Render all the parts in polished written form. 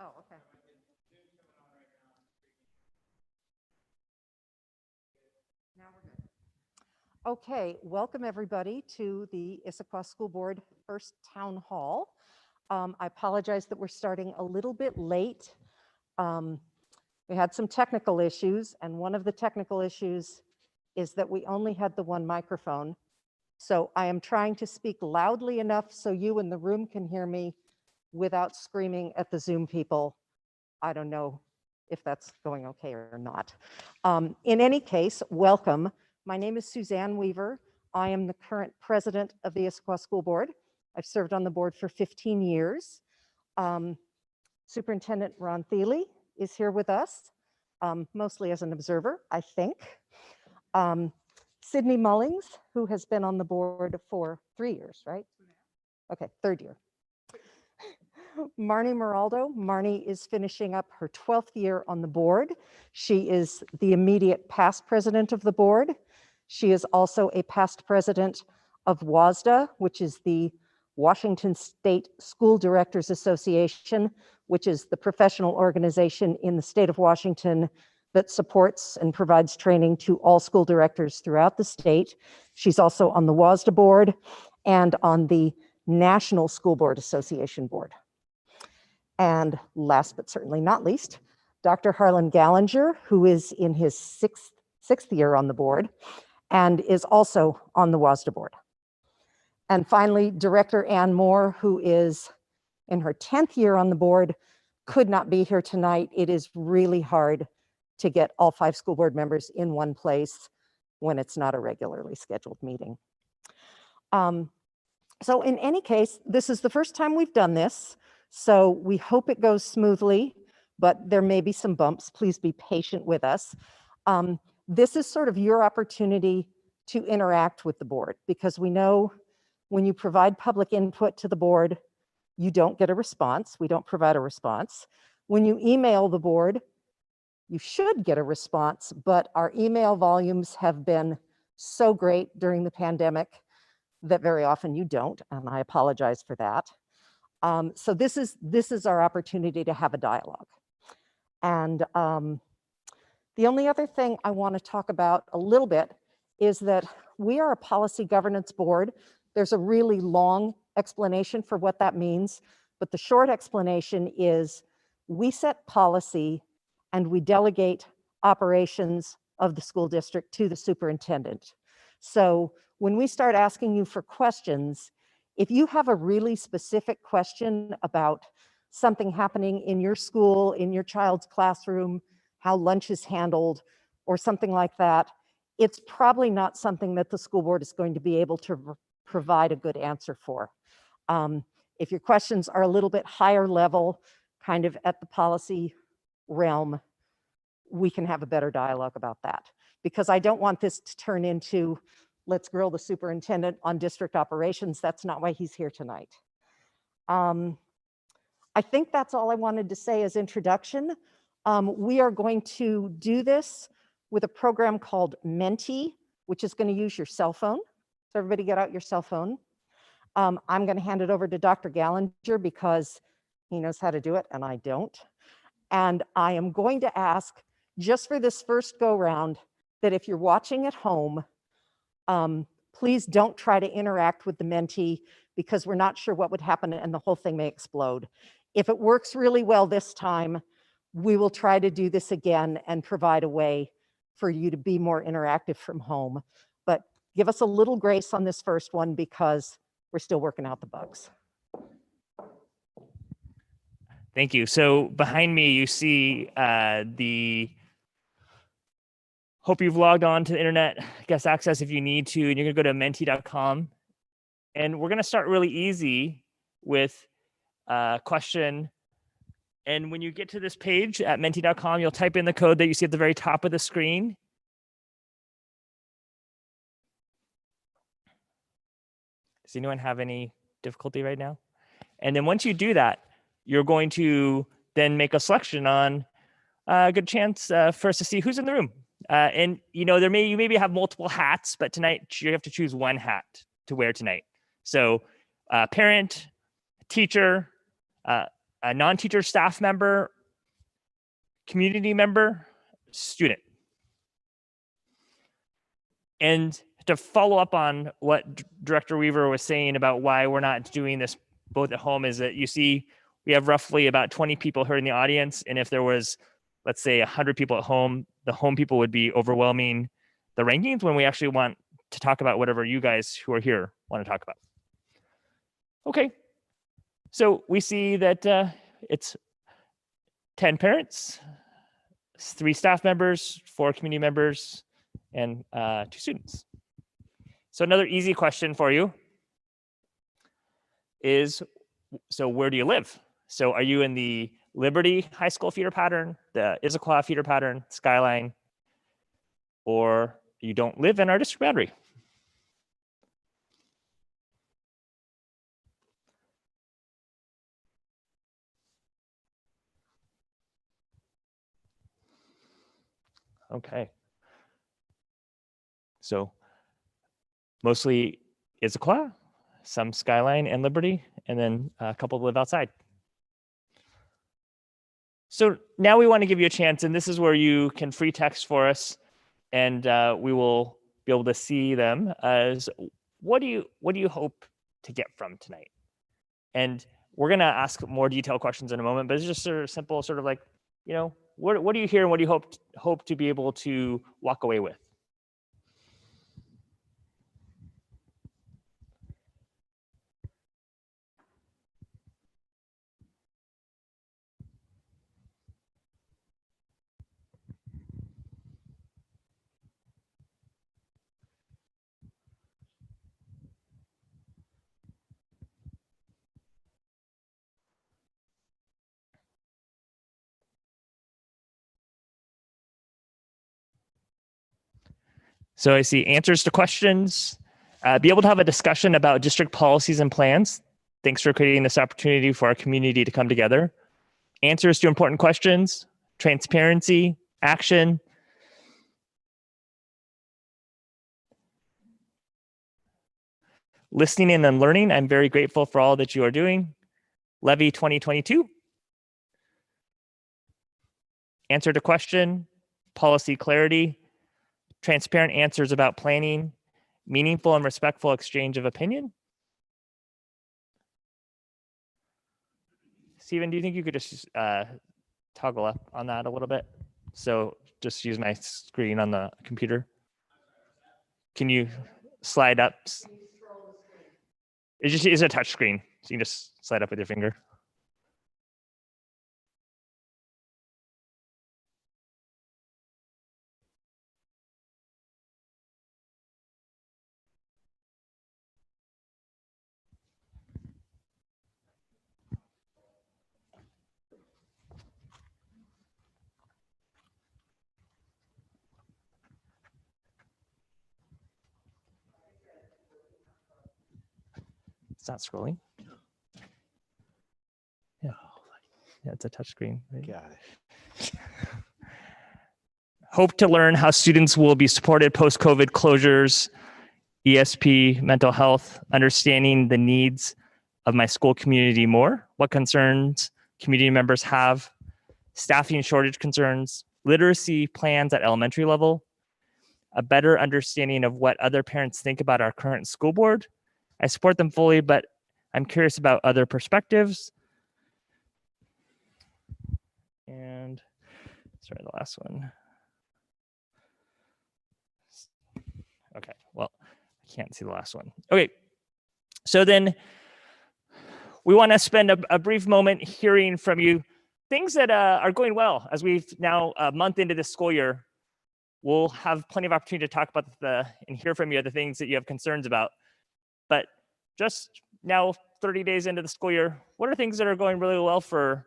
Oh, okay. Now we're good. Okay, welcome everybody to the Issaquah School Board First Town Hall. I apologize that we're starting a little bit late. We had some technical issues, and one of the technical issues is that we only had the one microphone. So I am trying to speak loudly enough so you in the room can hear me without screaming at the Zoom people. I don't know if that's going okay or not. In any case, welcome. My name is Suzanne Weaver. I am the current president of the Issaquah School Board. I've served on the board for 15 years. Superintendent Ron Thiele is here with us, mostly as an observer, I think. Sydney Mullings, who has been on the board for 3 years, right? Okay, third year. Marnie Moraldo. Marnie is finishing up her 12th year on the board. She is the immediate past president of the board. She is also a past president of WASDA, which is the Washington State School Directors Association, which is the professional organization in the state of Washington that supports and provides training to all school directors throughout the state. She's also on the WASDA board and on the National School Board Association board. And last but certainly not least, Dr. Harlan Gallinger, who is in his sixth year on the board and is also on the WASDA board. And finally, Director Ann Moore, who is in her 10th year on the board, could not be here tonight. It is really hard to get all 5 school board members in one place when it's not a regularly scheduled meeting. So in any case, this is the first time we've done this. So we hope it goes smoothly, but there may be some bumps. Please be patient with us. This is sort of your opportunity to interact with the board, because we know when you provide public input to the board, you don't get a response. We don't provide a response. When you email the board, you should get a response, but our email volumes have been so great during the pandemic that very often you don't, and I apologize for that. So this is our opportunity to have a dialogue. And the only other thing I want to talk about a little bit is that we are a policy governance board. There's a really long explanation for what that means, but the short explanation is we set policy and we delegate operations of the school district to the superintendent. So when we start asking you for questions, if you have a really specific question about something happening in your school, in your child's classroom, how lunch is handled, or something like that, it's probably not something that the school board is going to be able to provide a good answer for. If your questions are a little bit higher level, kind of at the policy realm, we can have a better dialogue about that. Because I don't want this to turn into, let's grill the superintendent on district operations. That's not why he's here tonight. I think that's all I wanted to say as introduction. We are going to do this with a program called Menti, which is going to use your cell phone. So everybody get out your cell phone. I'm going to hand it over to Dr. Gallinger because he knows how to do it and I don't. And I am going to ask, just for this first go round, that if you're watching at home, please don't try to interact with the Menti because we're not sure what would happen and the whole thing may explode. If it works really well this time, we will try to do this again and provide a way for you to be more interactive from home. But give us a little grace on this first one because we're still working out the bugs. Thank you. So behind me, you see hope you've logged on to the internet, guest access if you need to, and you're gonna go to menti.com. And we're gonna start really easy with a question. And when you get to this page at menti.com, you'll type in the code that you see at the very top of the screen. Does anyone have any difficulty right now? And then once you do that, you're going to then make a selection on a good chance for us to see who's in the room. And you know, you maybe have multiple hats, but tonight you have to choose one hat to wear tonight. So parent, teacher, a non-teacher staff member, community member, student. And to follow up on what Director Weaver was saying about why we're not doing this both at home is that you see we have roughly about 20 people here in the audience. And if there was, let's say 100 people at home, the home people would be overwhelming the rankings when we actually want to talk about whatever you guys who are here want to talk about. Okay, so we see that it's 10 parents, 3 staff members, 4 community members, and 2 students. So another easy question for you is, so where do you live? So are you in the Liberty High School feeder pattern, the Issaquah feeder pattern, Skyline, or you don't live in our district boundary? Okay. So mostly Issaquah, some Skyline and Liberty, and then a couple live outside. So now we want to give you a chance, and this is where you can free text for us, and we will be able to see them as what do you hope to get from tonight? And we're gonna ask more detailed questions in a moment, but it's just sort of simple, sort of like, you know, what do you hear and what do you hope to be able to walk away with? So I see answers to questions, be able to have a discussion about district policies and plans. Thanks for creating this opportunity for our community to come together. Answers to important questions, transparency, action. Listening and then learning. I'm very grateful for all that you are doing. Levy 2022. Answer to question, policy clarity, transparent answers about planning, meaningful and respectful exchange of opinion. Stephen, do you think you could just toggle up on that a little bit? So just use my screen on the computer. Can you slide up? It's a touch screen, so you can just slide up with your finger. It's not scrolling. Yeah, it's a touch screen. Right? Got it. Hope to learn how students will be supported post-COVID closures, ESP, mental health, understanding the needs of my school community more, what concerns community members have, staffing shortage concerns, literacy plans at elementary level, a better understanding of what other parents think about our current school board. I support them fully, but I'm curious about other perspectives. And sorry, the last one. Okay, well, I can't see the last one. Okay, so then we want to spend a brief moment hearing from you things that are going well. As we've now a month into this school year, we'll have plenty of opportunity to talk about and hear from you the things that you have concerns about. But just now, 30 days into the school year, what are things that are going really well for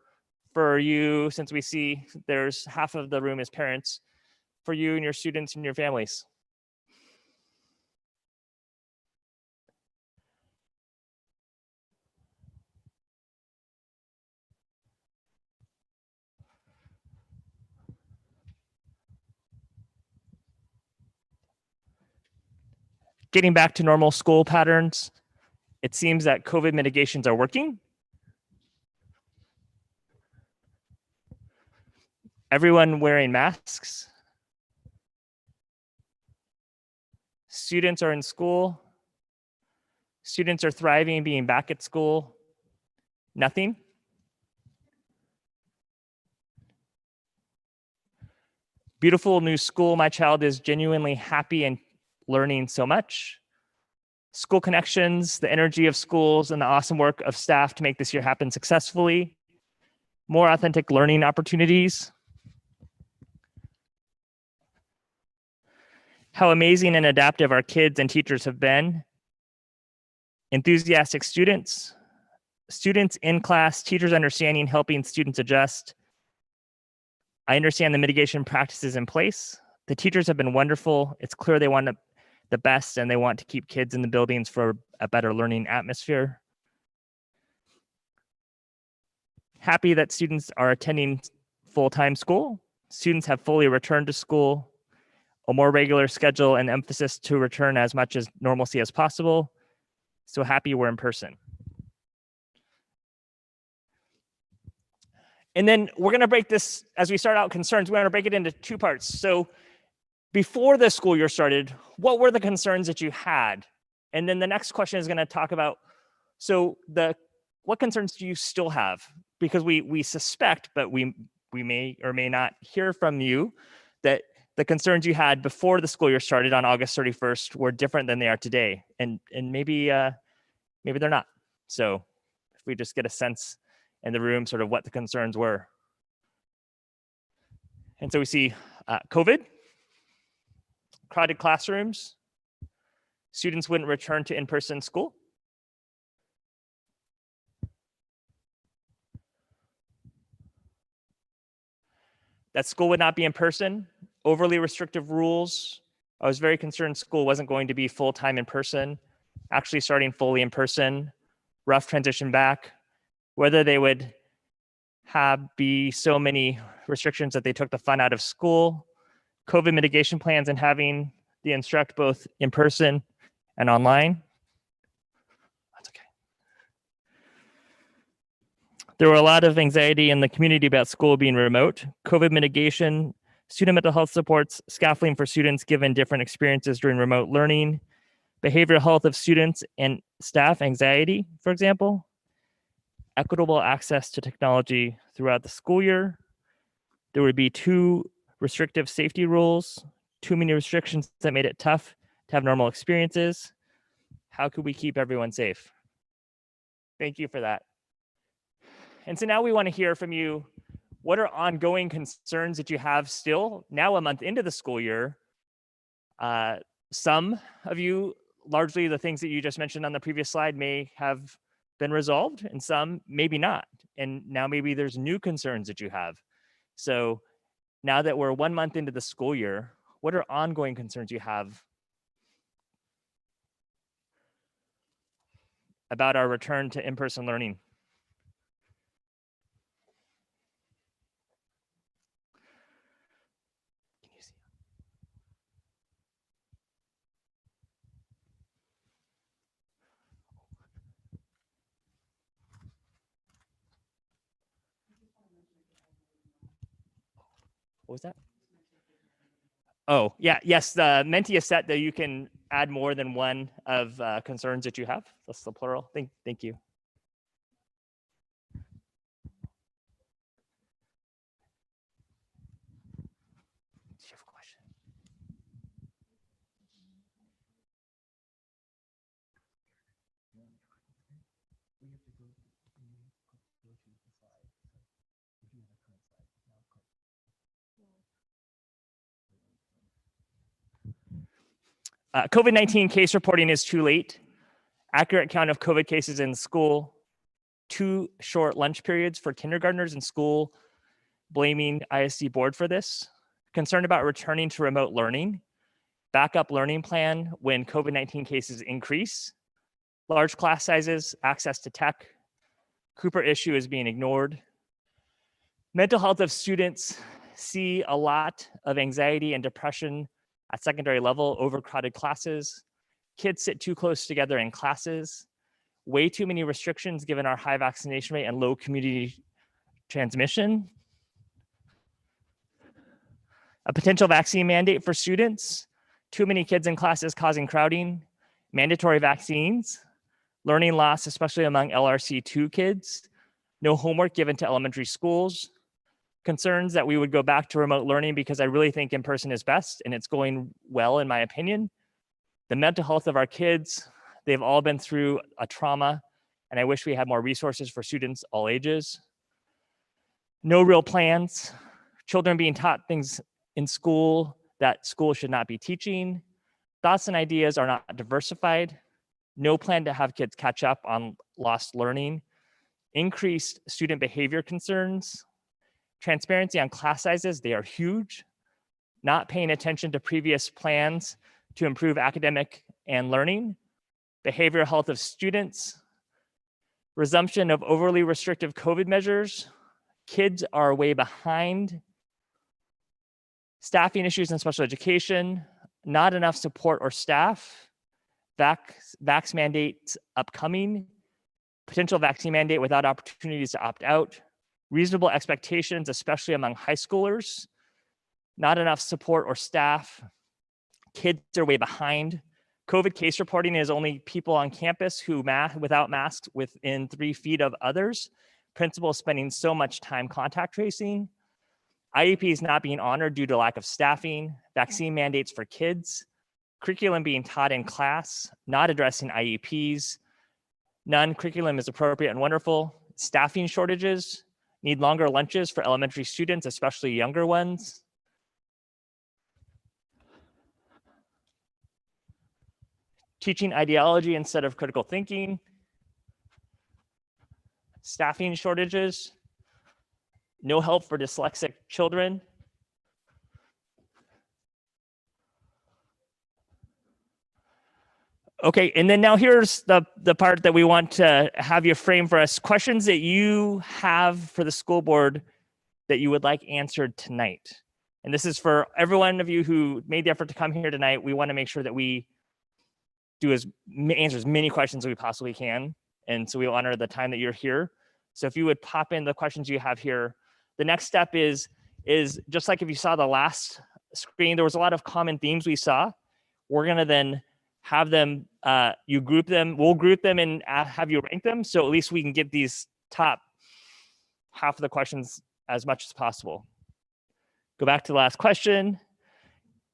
you, since we see there's half of the room is parents, for you and your students and your families? Getting back to normal school patterns, it seems that COVID mitigations are working. Everyone wearing masks. Students are in school. Students are thriving, being back at school. Nothing. Beautiful new school. My child is genuinely happy and learning so much. School connections, the energy of schools, and the awesome work of staff to make this year happen successfully. More authentic learning opportunities. How amazing and adaptive our kids and teachers have been. Enthusiastic students. Students in class, teachers understanding, helping students adjust. I understand the mitigation practices in place. The teachers have been wonderful. It's clear they want the best and they want to keep kids in the buildings for a better learning atmosphere. Happy that students are attending full-time school. Students have fully returned to school. A more regular schedule and emphasis to return as much as normalcy as possible. So happy we're in person. And then we're going to break this, as we start out concerns, we're going to break it into two parts. So before the school year started, what were the concerns that you had? And then the next question is going to talk about, so what concerns do you still have? Because we suspect, but we may or may not hear from you that the concerns you had before the school year started on August 31st were different than they are today. And maybe they're not. So if we just get a sense in the room, sort of what the concerns were. And so we see COVID, crowded classrooms, students wouldn't return to in-person school. That school would not be in person, overly restrictive rules. I was very concerned school wasn't going to be full-time in person, actually starting fully in person, rough transition back, whether they would be so many restrictions that they took the fun out of school, COVID mitigation plans and having the instruct both in person and online. That's okay. There were a lot of anxiety in the community about school being remote, COVID mitigation, student mental health supports, scaffolding for students given different experiences during remote learning, behavioral health of students and staff, anxiety, for example, equitable access to technology throughout the school year. There would be too restrictive safety rules, too many restrictions that made it tough to have normal experiences. How could we keep everyone safe? Thank you for that. And so now we want to hear from you. What are ongoing concerns that you have still, now a month into the school year? Some of you, largely the things that you just mentioned on the previous slide, may have been resolved, and some maybe not. And now maybe there's new concerns that you have. So now that we're 1 month into the school year, what are ongoing concerns you have about our return to in-person learning? What was that? Oh, yeah, yes, the Menti is set that you can add more than one of concerns that you have. That's the plural. Thank you. Do you have a question? COVID-19 case reporting is too late. Accurate count of COVID cases in school. Too short lunch periods for kindergartners in school. Blaming ISD board for this. Concerned about returning to remote learning. Backup learning plan when COVID-19 cases increase. Large class sizes, access to tech. Cooper issue is being ignored. Mental health of students, see a lot of anxiety and depression at secondary level, overcrowded classes. Kids sit too close together in classes. Way too many restrictions given our high vaccination rate and low community transmission. A potential vaccine mandate for students, too many kids in classes causing crowding, mandatory vaccines, learning loss, especially among LRC2 kids, no homework given to elementary schools, concerns that we would go back to remote learning because I really think in-person is best and it's going well in my opinion. The mental health of our kids, they've all been through a trauma and I wish we had more resources for students all ages. No real plans, children being taught things in school that school should not be teaching. Thoughts and ideas are not diversified. No plan to have kids catch up on lost learning. Increased student behavior concerns. Transparency on class sizes, they are huge. Not paying attention to previous plans to improve academic and learning. Behavioral health of students. Resumption of overly restrictive COVID measures. Kids are way behind. Staffing issues in special education. Not enough support or staff. Vax mandates upcoming. Potential vaccine mandate without opportunities to opt out. Reasonable expectations, especially among high schoolers. Not enough support or staff. Kids are way behind. COVID case reporting is only people on campus who without masks within 3 feet of others. Principals spending so much time contact tracing. IEPs not being honored due to lack of staffing. Vaccine mandates for kids. Curriculum being taught in class, not addressing IEPs. None curriculum is appropriate and wonderful. Staffing shortages. Need longer lunches for elementary students, especially younger ones. Teaching ideology instead of critical thinking. Staffing shortages. No help for dyslexic children. Okay, and then now here's the part that we want to have you frame for us. Questions that you have for the school board that you would like answered tonight. And this is for every one of you who made the effort to come here tonight. We want to make sure that we do answer as many questions as we possibly can. And so we honor the time that you're here. So if you would pop in the questions you have here. The next step is just like if you saw the last screen, there was a lot of common themes we saw. We're gonna then have them, you group them, we'll group them and have you rank them. So at least we can get these top half of the questions as much as possible. Go back to the last question.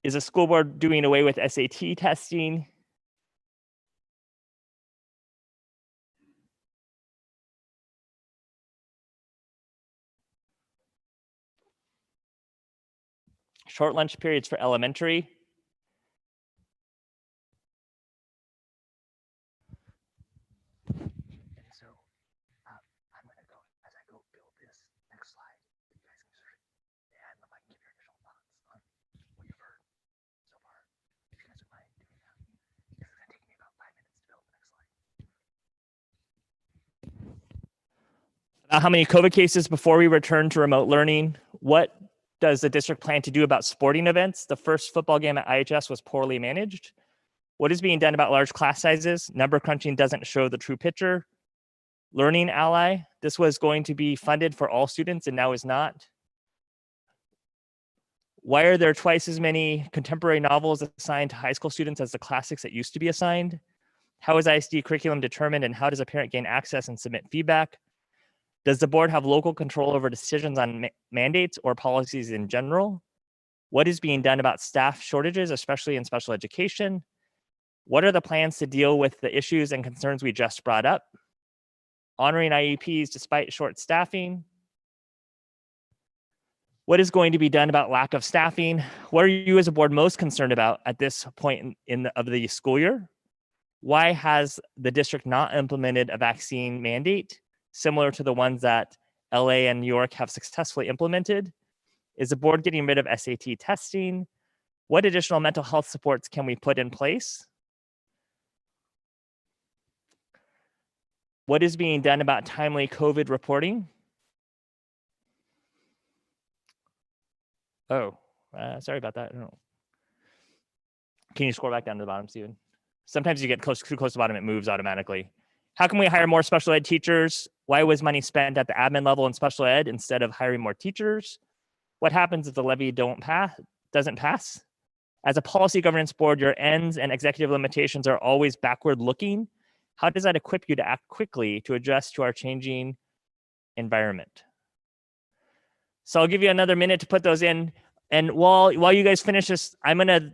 Is the school board doing away with SAT testing? Short lunch periods for elementary. So I'm going to go, as I go build this next slide, you guys can sort of add and give your initial thoughts on what you've heard so far. If you guys are mind doing that. This is going to take me about 5 minutes to build the next slide. How many COVID cases before we return to remote learning? What does the district plan to do about sporting events? The first football game at IHS was poorly managed. What is being done about large class sizes? Number crunching doesn't show the true picture. Learning Ally, this was going to be funded for all students and now is not. Why are there twice as many contemporary novels assigned to high school students as the classics that used to be assigned? How is ISD curriculum determined and how does a parent gain access and submit feedback? Does the board have local control over decisions on mandates or policies in general? What is being done about staff shortages, especially in special education? What are the plans to deal with the issues and concerns we just brought up? Honoring IEPs despite short staffing. What is going to be done about lack of staffing? What are you as a board most concerned about at this point of the school year? Why has the district not implemented a vaccine mandate similar to the ones that LA and New York have successfully implemented? Is the board getting rid of SAT testing? What additional mental health supports can we put in place? What is being done about timely COVID reporting? Oh, sorry about that. I don't know. Can you scroll back down to the bottom, Steven? Sometimes you get too close to the bottom, it moves automatically. How can we hire more special ed teachers? Why was money spent at the admin level in special ed instead of hiring more teachers? What happens if the levy doesn't pass? As a policy governance board, your ends and executive limitations are always backward looking. How does that equip you to act quickly to adjust to our changing environment? So I'll give you another minute to put those in. And while you guys finish this, I'm gonna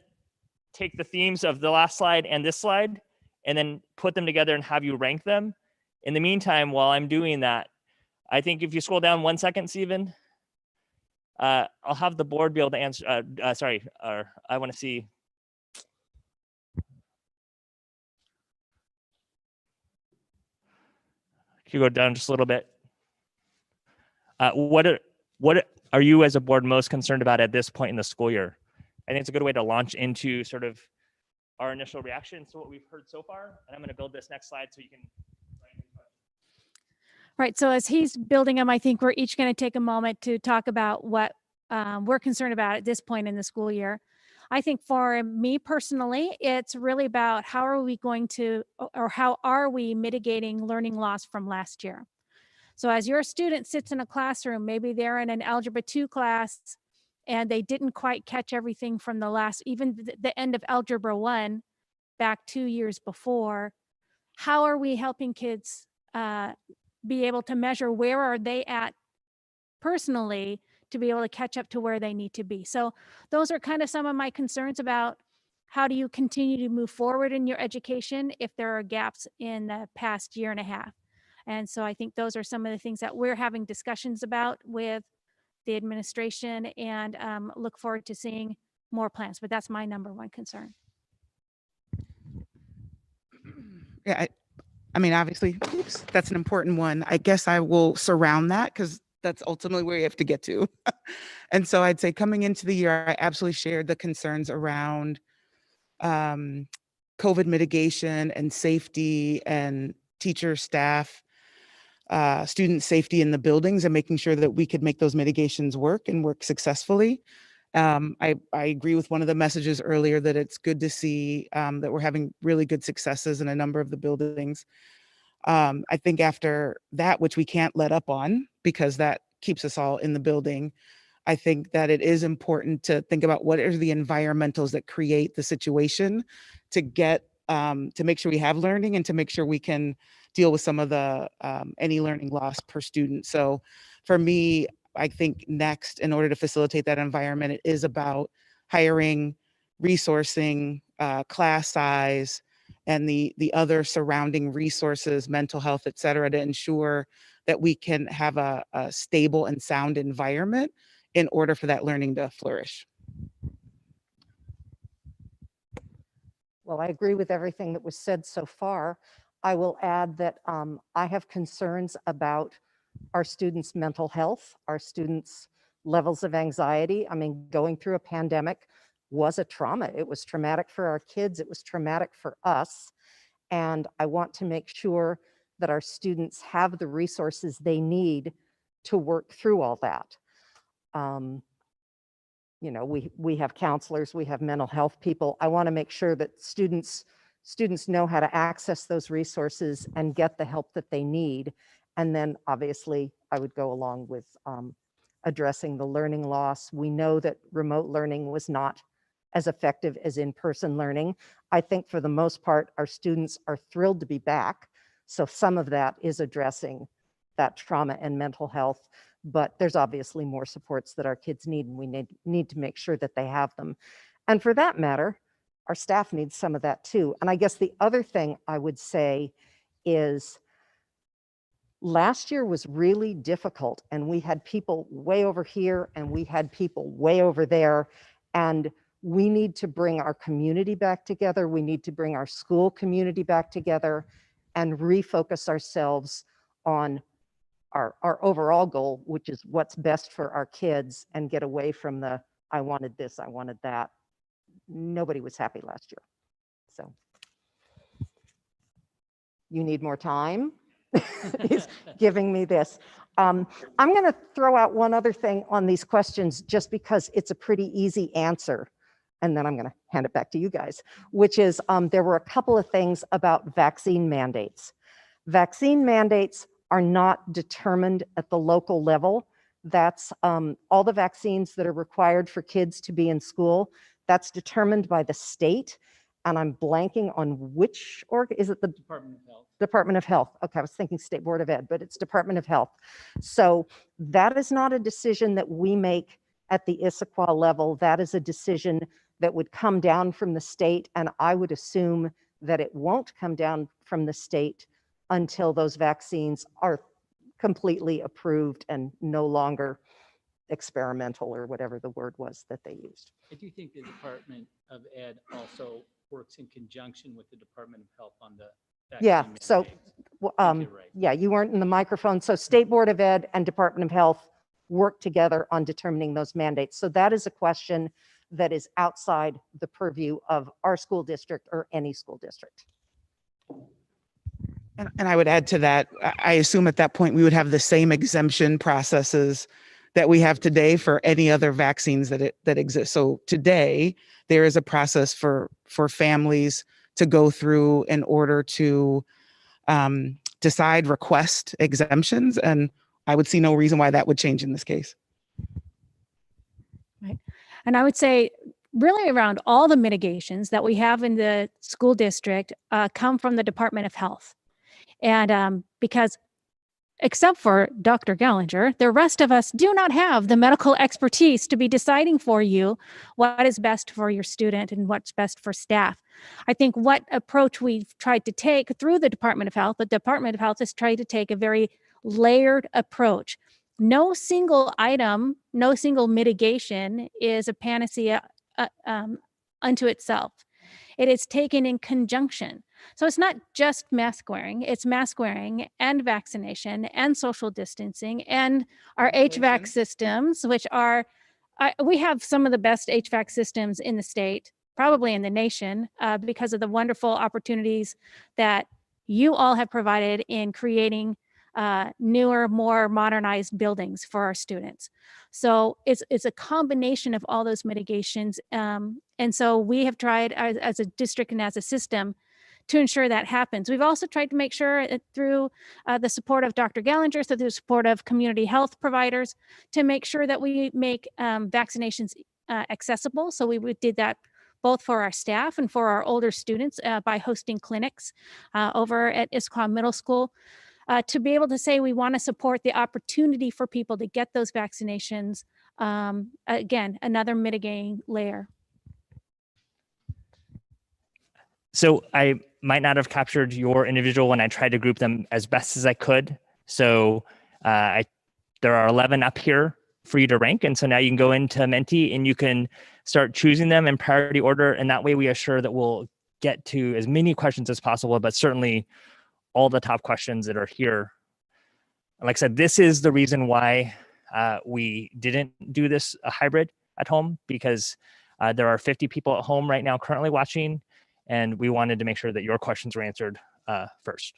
take the themes of the last slide and this slide and then put them together and have you rank them. In the meantime, while I'm doing that, I think if you scroll down 1 second, Stephen, I'll have the board be able to answer, I wanna see. Can you go down just a little bit? What are you as a board most concerned about at this point in the school year? I think it's a good way to launch into sort of our initial reactions to what we've heard so far. And I'm going to build this next slide so you can. Right. So as he's building them, I think we're each going to take a moment to talk about what we're concerned about at this point in the school year. I think for me personally, it's really about how are we going to, or how are we mitigating learning loss from last year? So as your student sits in a classroom, maybe they're in an Algebra 2 class and they didn't quite catch everything from the last, even the end of Algebra 1 back 2 years before. How are we helping kids be able to measure where are they at personally to be able to catch up to where they need to be? So those are kind of some of my concerns about how do you continue to move forward in your education if there are gaps in the past year and a half. And so I think those are some of the things that we're having discussions about with the administration, and look forward to seeing more plans. But that's my number one concern. Yeah, I mean, obviously, oops, that's an important one. I guess I will surround that because that's ultimately where you have to get to. And so I'd say coming into the year, I absolutely shared the concerns around COVID mitigation and safety and teacher, staff, student safety in the buildings, and making sure that we could make those mitigations work and work successfully. I agree with one of the messages earlier that it's good to see that we're having really good successes in a number of the buildings. I think after that, which we can't let up on because that keeps us all in the building, I think that it is important to think about what are the environmentals that create the situation to get to make sure we have learning and to make sure we can deal with some of the any learning loss per student. So for me, I think next, in order to facilitate that environment, it is about hiring, resourcing, class size, and the other surrounding resources, mental health, et cetera, to ensure that we can have a stable and sound environment in order for that learning to flourish. Well, I agree with everything that was said so far. I will add that I have concerns about our students' mental health, our students' levels of anxiety. I mean, going through a pandemic was a trauma. It was traumatic for our kids. It was traumatic for us. And I want to make sure that our students have the resources they need to work through all that. You know, we have counselors, we have mental health people. I want to make sure that students know how to access those resources and get the help that they need. And then obviously I would go along with addressing the learning loss. We know that remote learning was not as effective as in-person learning. I think for the most part, our students are thrilled to be back. So some of that is addressing that trauma and mental health, but there's obviously more supports that our kids need, and we need to make sure that they have them. And for that matter, our staff needs some of that too. And I guess the other thing I would say is last year was really difficult, and we had people way over here and we had people way over there, and we need to bring our community back together. We need to bring our school community back together and refocus ourselves on our overall goal, which is what's best for our kids, and get away from the, I wanted this, I wanted that. Nobody was happy last year. So you need more time? He's giving me this. I'm going to throw out one other thing on these questions just because it's a pretty easy answer. And then I'm going to hand it back to you guys, which is there were a couple of things about vaccine mandates. Vaccine mandates are not determined at the local level. That's all the vaccines that are required for kids to be in school. That's determined by the state. And I'm blanking on which is it the Department of Health. Department of Health. Okay, I was thinking State Board of Ed, but it's Department of Health. So that is not a decision that we make at the Issaquah level. That is a decision that would come down from the state, and I would assume that it won't come down from the state until those vaccines are completely approved and no longer experimental, or whatever the word was that they used. I do think the Department of Ed also works in conjunction with the Department of Health on the Yeah, vaccine so mandates. I think you're right. yeah, you weren't in the microphone. So State Board of Ed and Department of Health work together on determining those mandates. So that is a question that is outside the purview of our school district or any school district. And I would add to that, I assume at that point we would have the same exemption processes that we have today for any other vaccines that exist. So today there is a process for families to go through in order to decide, request exemptions, and I would see no reason why that would change in this case. Right. And I would say really around all the mitigations that we have in the school district come from the Department of Health. And because except for Dr. Gallinger, the rest of us do not have the medical expertise to be deciding for you what is best for your student and what's best for staff. I think what approach we've tried to take through the Department of Health, the Department of Health has tried to take a very layered approach. No single item, no single mitigation is a panacea unto itself. It is taken in conjunction. So it's not just mask wearing, it's mask wearing and vaccination and social distancing and our HVAC systems, which are, we have some of the best HVAC systems in the state, probably in the nation, because of the wonderful opportunities that you all have provided in creating newer, more modernized buildings for our students. So it's a combination of all those mitigations. And so we have tried as a district and as a system to ensure that happens. We've also tried to make sure through the support of Dr. Gallinger, through the support of community health providers, to make sure that we make vaccinations accessible. So we did that both for our staff and for our older students by hosting clinics over at Issaquah Middle School. To be able to say we want to support the opportunity for people to get those vaccinations. Again, another mitigating layer. So I might not have captured your individual when I tried to group them as best as I could. So there are 11 up here for you to rank. And so now you can go into Menti and you can start choosing them in priority order. And that way we assure that we'll get to as many questions as possible, but certainly all the top questions that are here. Like I said, this is the reason why we didn't do this hybrid at home, because there are 50 people at home right now currently watching, and we wanted to make sure that your questions were answered first.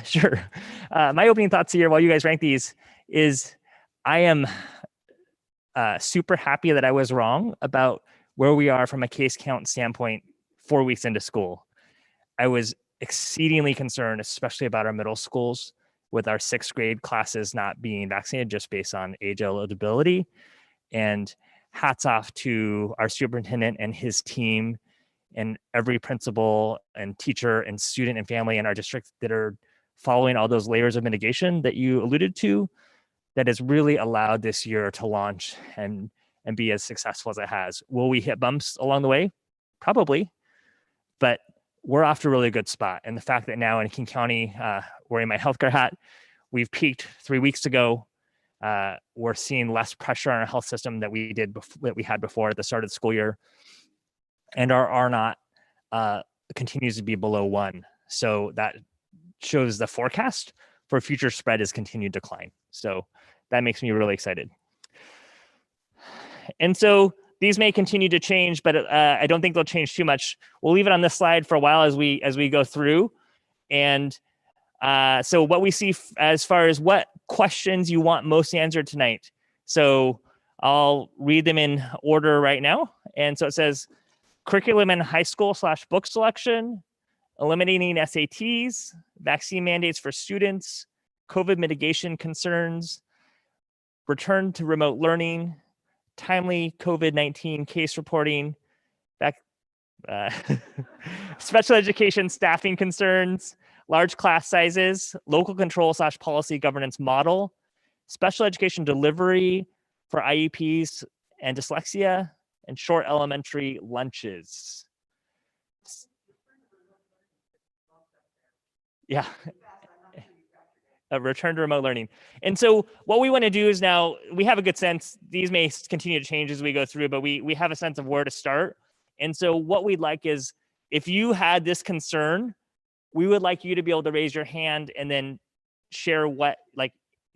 Sure. My opening thoughts here while you guys rank these is I am super happy that I was wrong about where we are from a case count standpoint 4 weeks into school. I was exceedingly concerned, especially about our middle schools, with our 6th grade classes not being vaccinated just based on age eligibility. And hats off to our superintendent and his team and every principal and teacher and student and family in our district that are following all those layers of mitigation that you alluded to, that has really allowed this year to launch and be as successful as it has. Will we hit bumps along the way? Probably, but we're off to a really good spot. And the fact that now in King County, wearing my healthcare hat, we've peaked 3 weeks ago. We're seeing less pressure on our health system that we had before at the start of the school year, and our R0 continues to be below 1. So that shows the forecast for future spread is continued decline. So that makes me really excited. And so these may continue to change, but I don't think they'll change too much. We'll leave it on this slide for a while as we go through. And so what we see as far as what questions you want most answered tonight. So I'll read them in order right now. And so it says curriculum in high school / book selection, eliminating SATs, vaccine mandates for students, COVID mitigation concerns, return to remote learning, timely COVID-19 case reporting, special education staffing concerns, large class sizes, local control / policy governance model, special education delivery for IEPs and dyslexia, and short elementary lunches. Yeah. A return to remote learning. And so what we want to do is now we have a good sense, these may continue to change as we go through, but we have a sense of where to start. And so what we'd like is, if you had this concern, we would like you to be able to raise your hand and then share what, like,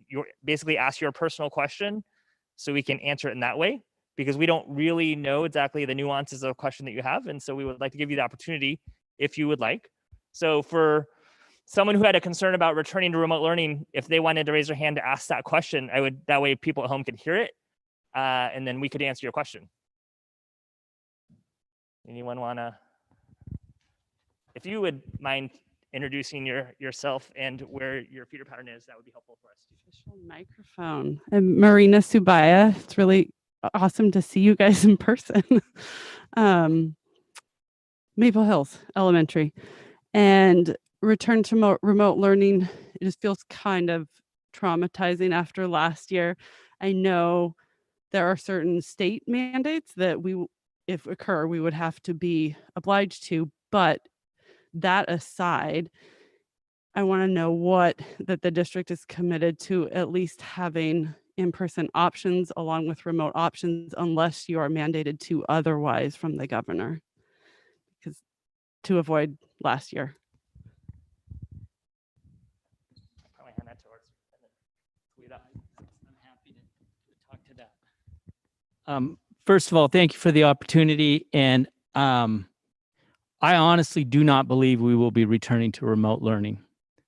your basically ask your personal question so we can answer it in that way, because we don't really know exactly the nuances of a question that you have. And so we would like to give you the opportunity if you would like. So for someone who had a concern about returning to remote learning, if they wanted to raise their hand to ask that question, that way people at home could hear it, and then we could answer your question. Anyone wanna, if you would mind introducing yourself and where your feeder pattern is, that would be helpful for us. Official microphone. I'm Marina Subaya. It's really awesome to see you guys in person. Maple Hills Elementary. And return to remote learning, it just feels kind of traumatizing after last year. I know there are certain state mandates that if occur, we would have to be obliged to, but that aside, I want to know that the district is committed to at least having in-person options along with remote options, unless you are mandated to otherwise from the governor, because to avoid last year. I'm happy to talk to that. First of all, thank you for the opportunity. And I honestly do not believe we will be returning to remote learning.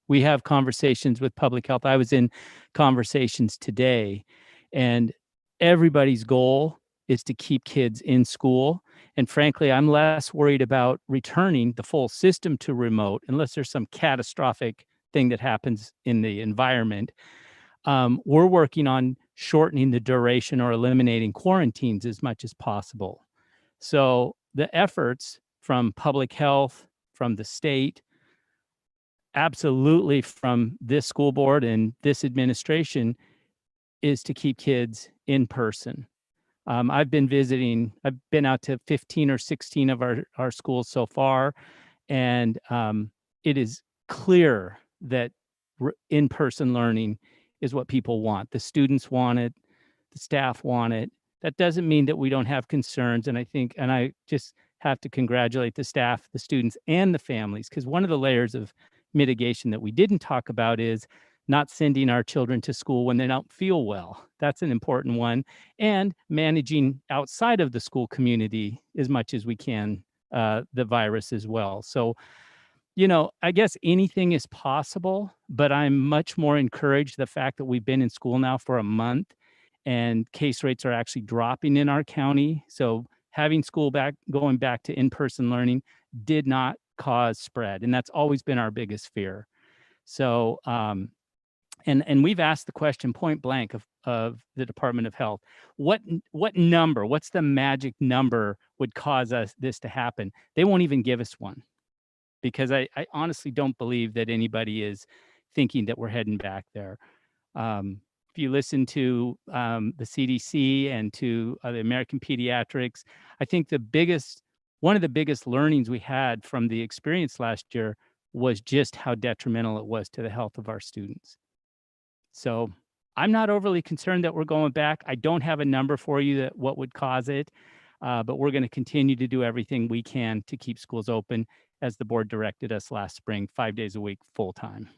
We have conversations with public health. I was in conversations today, and everybody's goal is to keep kids in school. And frankly, I'm less worried about returning the full system to remote unless there's some catastrophic thing that happens in the environment. We're working on shortening the duration or eliminating quarantines as much as possible. So the efforts from public health, from the state, absolutely from this school board and this administration, is to keep kids in person. I've been out to 15 or 16 of our schools so far, and it is clear that in-person learning is what people want. The students want it, the staff want it. That doesn't mean that we don't have concerns, and I just have to congratulate the staff, the students, and the families, because one of the layers of mitigation that we didn't talk about is not sending our children to school when they don't feel well. That's an important one. And managing outside of the school community as much as we can the virus as well. So, I guess anything is possible, but I'm much more encouraged the fact that we've been in school now for a month and case rates are actually dropping in our county. So having school going back to in-person learning did not cause spread. And that's always been our biggest fear. So, and we've asked the question point blank of the Department of Health, what's the magic number would cause this to happen? They won't even give us one, because I honestly don't believe that anybody is thinking that we're heading back there. If you listen to the CDC and to the American Pediatrics, I think one of the biggest learnings we had from the experience last year was just how detrimental it was to the health of our students. So I'm not overly concerned that we're going back. I don't have a number for you that what would cause it, but we're going to continue to do everything we can to keep schools open as the board directed us last spring, 5 days a week, full time.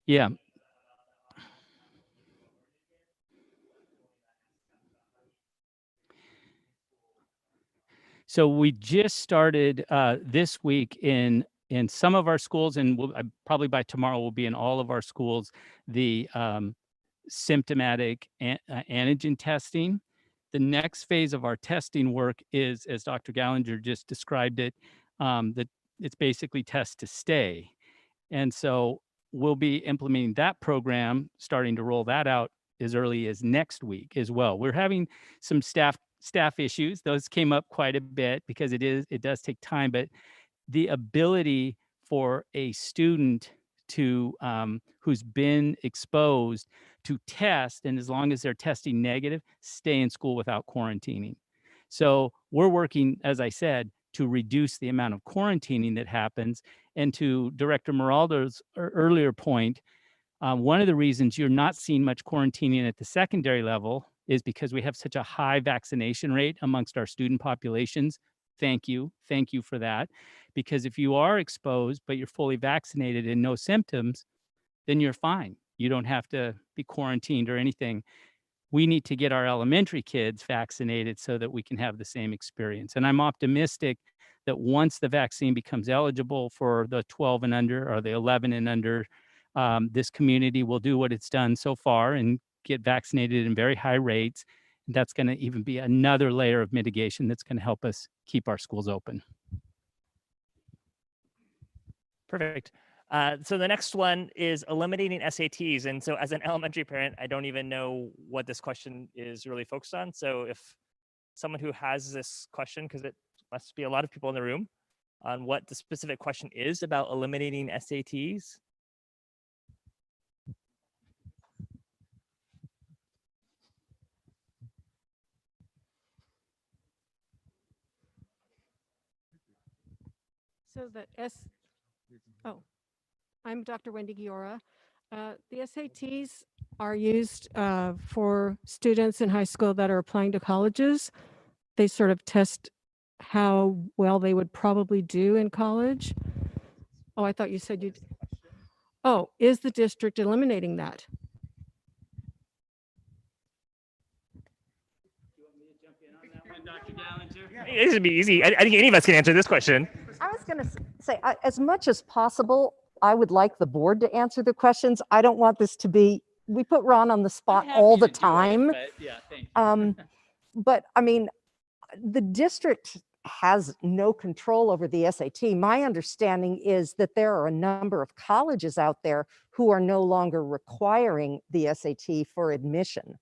Yeah. So we just started this week in some of our schools, and probably by tomorrow we'll be in all of our schools, the symptomatic antigen testing. The next phase of our testing work is, as Dr. Gallinger just described it, that it's basically test to stay. And so we'll be implementing that program, starting to roll that out as early as next week as well. We're having some staff issues. Those came up quite a bit because it does take time, but the ability for a student to who's been exposed to test, and as long as they're testing negative, stay in school without quarantining. So we're working, as I said, to reduce the amount of quarantining that happens. And to Director Meraldo's earlier point, one of the reasons you're not seeing much quarantining at the secondary level is because we have such a high vaccination rate amongst our student populations. Thank you for that. Because if you are exposed, but you're fully vaccinated and no symptoms, then you're fine. You don't have to be quarantined or anything. We need to get our elementary kids vaccinated so that we can have the same experience. And I'm optimistic that once the vaccine becomes eligible for the 12 and under or the 11 and under, this community will do what it's done so far and get vaccinated in very high rates. And that's going to even be another layer of mitigation that's going to help us keep our schools open. Perfect. So the next one is eliminating SATs. And so as an elementary parent, I don't even know what this question is really focused on. So if someone who has this question, because it must be a lot of people in the room, on what the specific question is about eliminating SATs. So I'm Dr. Wendy Giora. The SATs are used for students in high school that are applying to colleges. They sort of test how well they would probably do in college. Oh, I thought you said you'd. Oh, is the district eliminating that? This would be easy. I think any of us can answer this question. I was going to say, as much as possible, I would like the board to answer the questions. I don't want this to be, we put Ron on the spot all the time. But I mean, the district has no control over the SAT. My understanding is that there are a number of colleges out there who are no longer requiring the SAT for admission.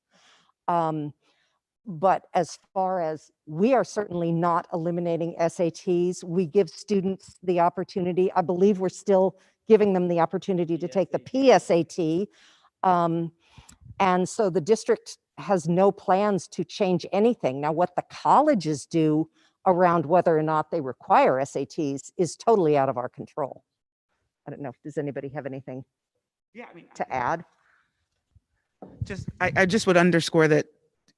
But as far as we are certainly not eliminating SATs, we give students the opportunity. I believe we're still giving them the opportunity to take the PSAT. And so the district has no plans to change anything. Now, what the colleges do around whether or not they require SATs is totally out of our control. I don't know, does anybody have anything to add? I just would underscore that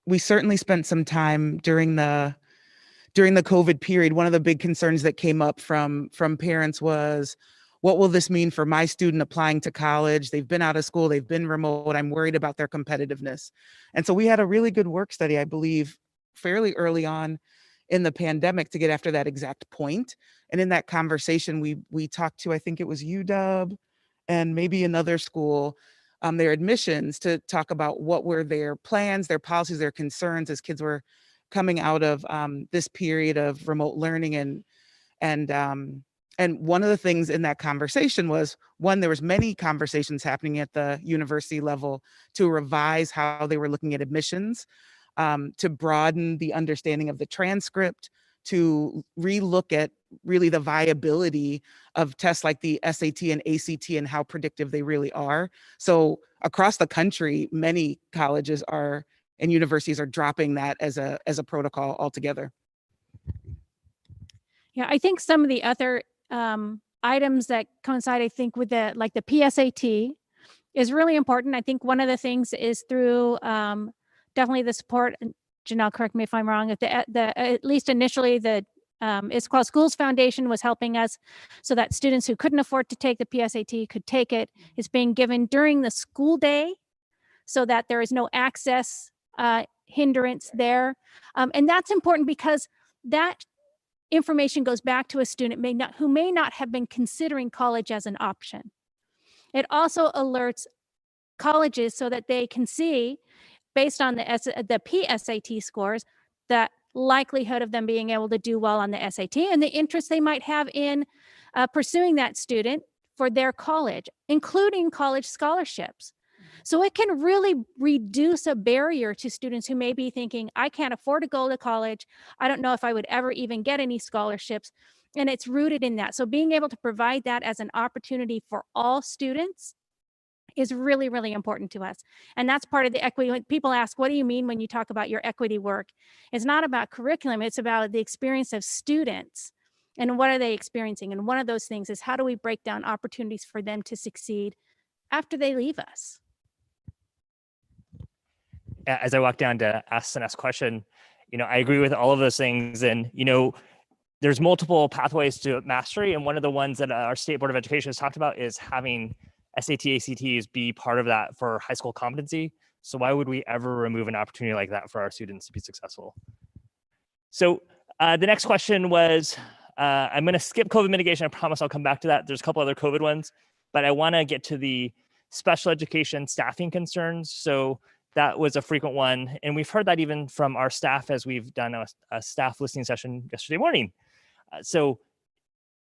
we certainly spent some time during the COVID period. One of the big concerns that came up from parents was, what will this mean for my student applying to college? They've been out of school, they've been remote, I'm worried about their competitiveness. And so we had a really good work study, I believe, fairly early on in the pandemic to get after that exact point. And in that conversation, we talked to, I think it was UW and maybe another school, their admissions, to talk about what were their plans, their policies, their concerns as kids were coming out of this period of remote learning. And one of the things in that conversation was, one, there was many conversations happening at the university level to revise how they were looking at admissions, to broaden the understanding of the transcript, to relook at really the viability of tests like the SAT and ACT and how predictive they really are. So across the country, many colleges and universities are dropping that as a protocol altogether. Yeah, I think some of the other items that coincide, I think, with the PSAT is really important. I think one of the things is through definitely the support. Janelle, correct me if I'm wrong. At least initially, the Issaquah Schools Foundation was helping us so that students who couldn't afford to take the PSAT could take it. It's being given during the school day so that there is no access hindrance there. And that's important because that information goes back to a student who may not have been considering college as an option. It also alerts colleges so that they can see, based on the PSAT scores, the likelihood of them being able to do well on the SAT and the interest they might have in pursuing that student for their college, including college scholarships. So it can really reduce a barrier to students who may be thinking, I can't afford to go to college. I don't know if I would ever even get any scholarships. And it's rooted in that. So being able to provide that as an opportunity for all students is really, really important to us. And that's part of the equity. When people ask, what do you mean when you talk about your equity work? It's not about curriculum. It's about the experience of students and what are they experiencing. And one of those things is how do we break down opportunities for them to succeed after they leave us? As I walk down to ask the next question, I agree with all of those things. And, there's multiple pathways to mastery. And one of the ones that our State Board of Education has talked about is having SAT, ACTs be part of that for high school competency. So why would we ever remove an opportunity like that for our students to be successful? So the next question was, I'm going to skip COVID mitigation. I promise I'll come back to that. There's a couple other COVID ones, but I want to get to the special education staffing concerns. So that was a frequent one. And we've heard that even from our staff as we've done a staff listening session yesterday morning. So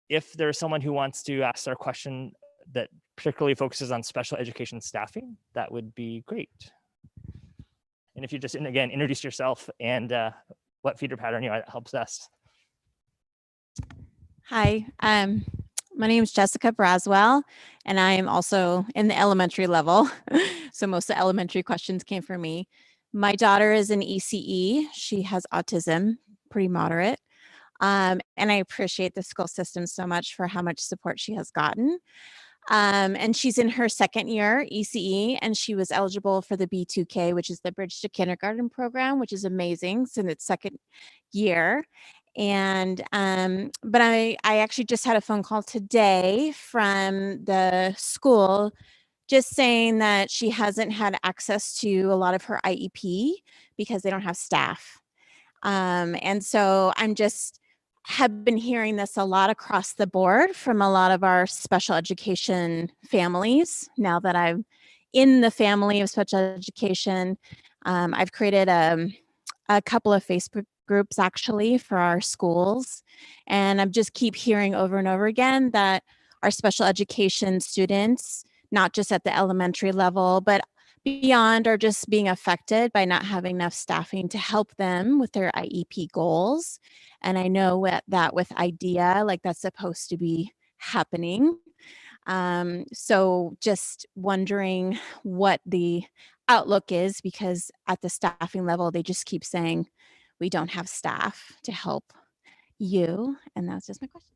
if there's someone who wants to ask their question that particularly focuses on special education staffing, that would be great. And if you just, again, introduce yourself and what feeder pattern you are, that helps us. Hi, my name is Jessica Braswell, and I am also in the elementary level. So most of the elementary questions came from me. My daughter is an ECE. She has autism, pretty moderate. And I appreciate the school system so much for how much support she has gotten. And she's in her second year ECE, and she was eligible for the B2K, which is the Bridge to Kindergarten program, which is amazing. It's in its second year. And but I actually just had a phone call today from the school just saying that she hasn't had access to a lot of her IEP because they don't have staff. And so have been hearing this a lot across the board from a lot of our special education families. Now that I'm in the family of special education, I've created a couple of Facebook groups actually for our schools. And I just keep hearing over and over again that our special education students, not just at the elementary level, but beyond, are just being affected by not having enough staffing to help them with their IEP goals. And I know that with IDEA, like that's supposed to be happening. So just wondering what the outlook is, because at the staffing level, they just keep saying, we don't have staff to help you. And that's just my question.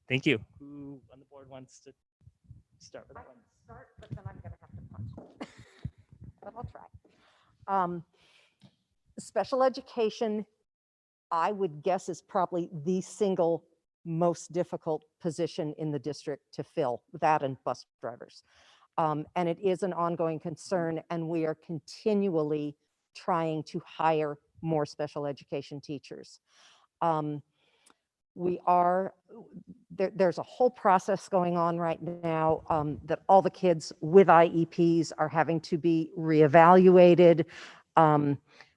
Thank you. Who on the board wants to start with that one? Start, but then I'm going to have to punch. But I'll try. Special education, I would guess, is probably the single most difficult position in the district to fill, that and bus drivers. And it is an ongoing concern, and we are continually trying to hire more special education teachers. There's a whole process going on right now that all the kids with IEPs are having to be reevaluated.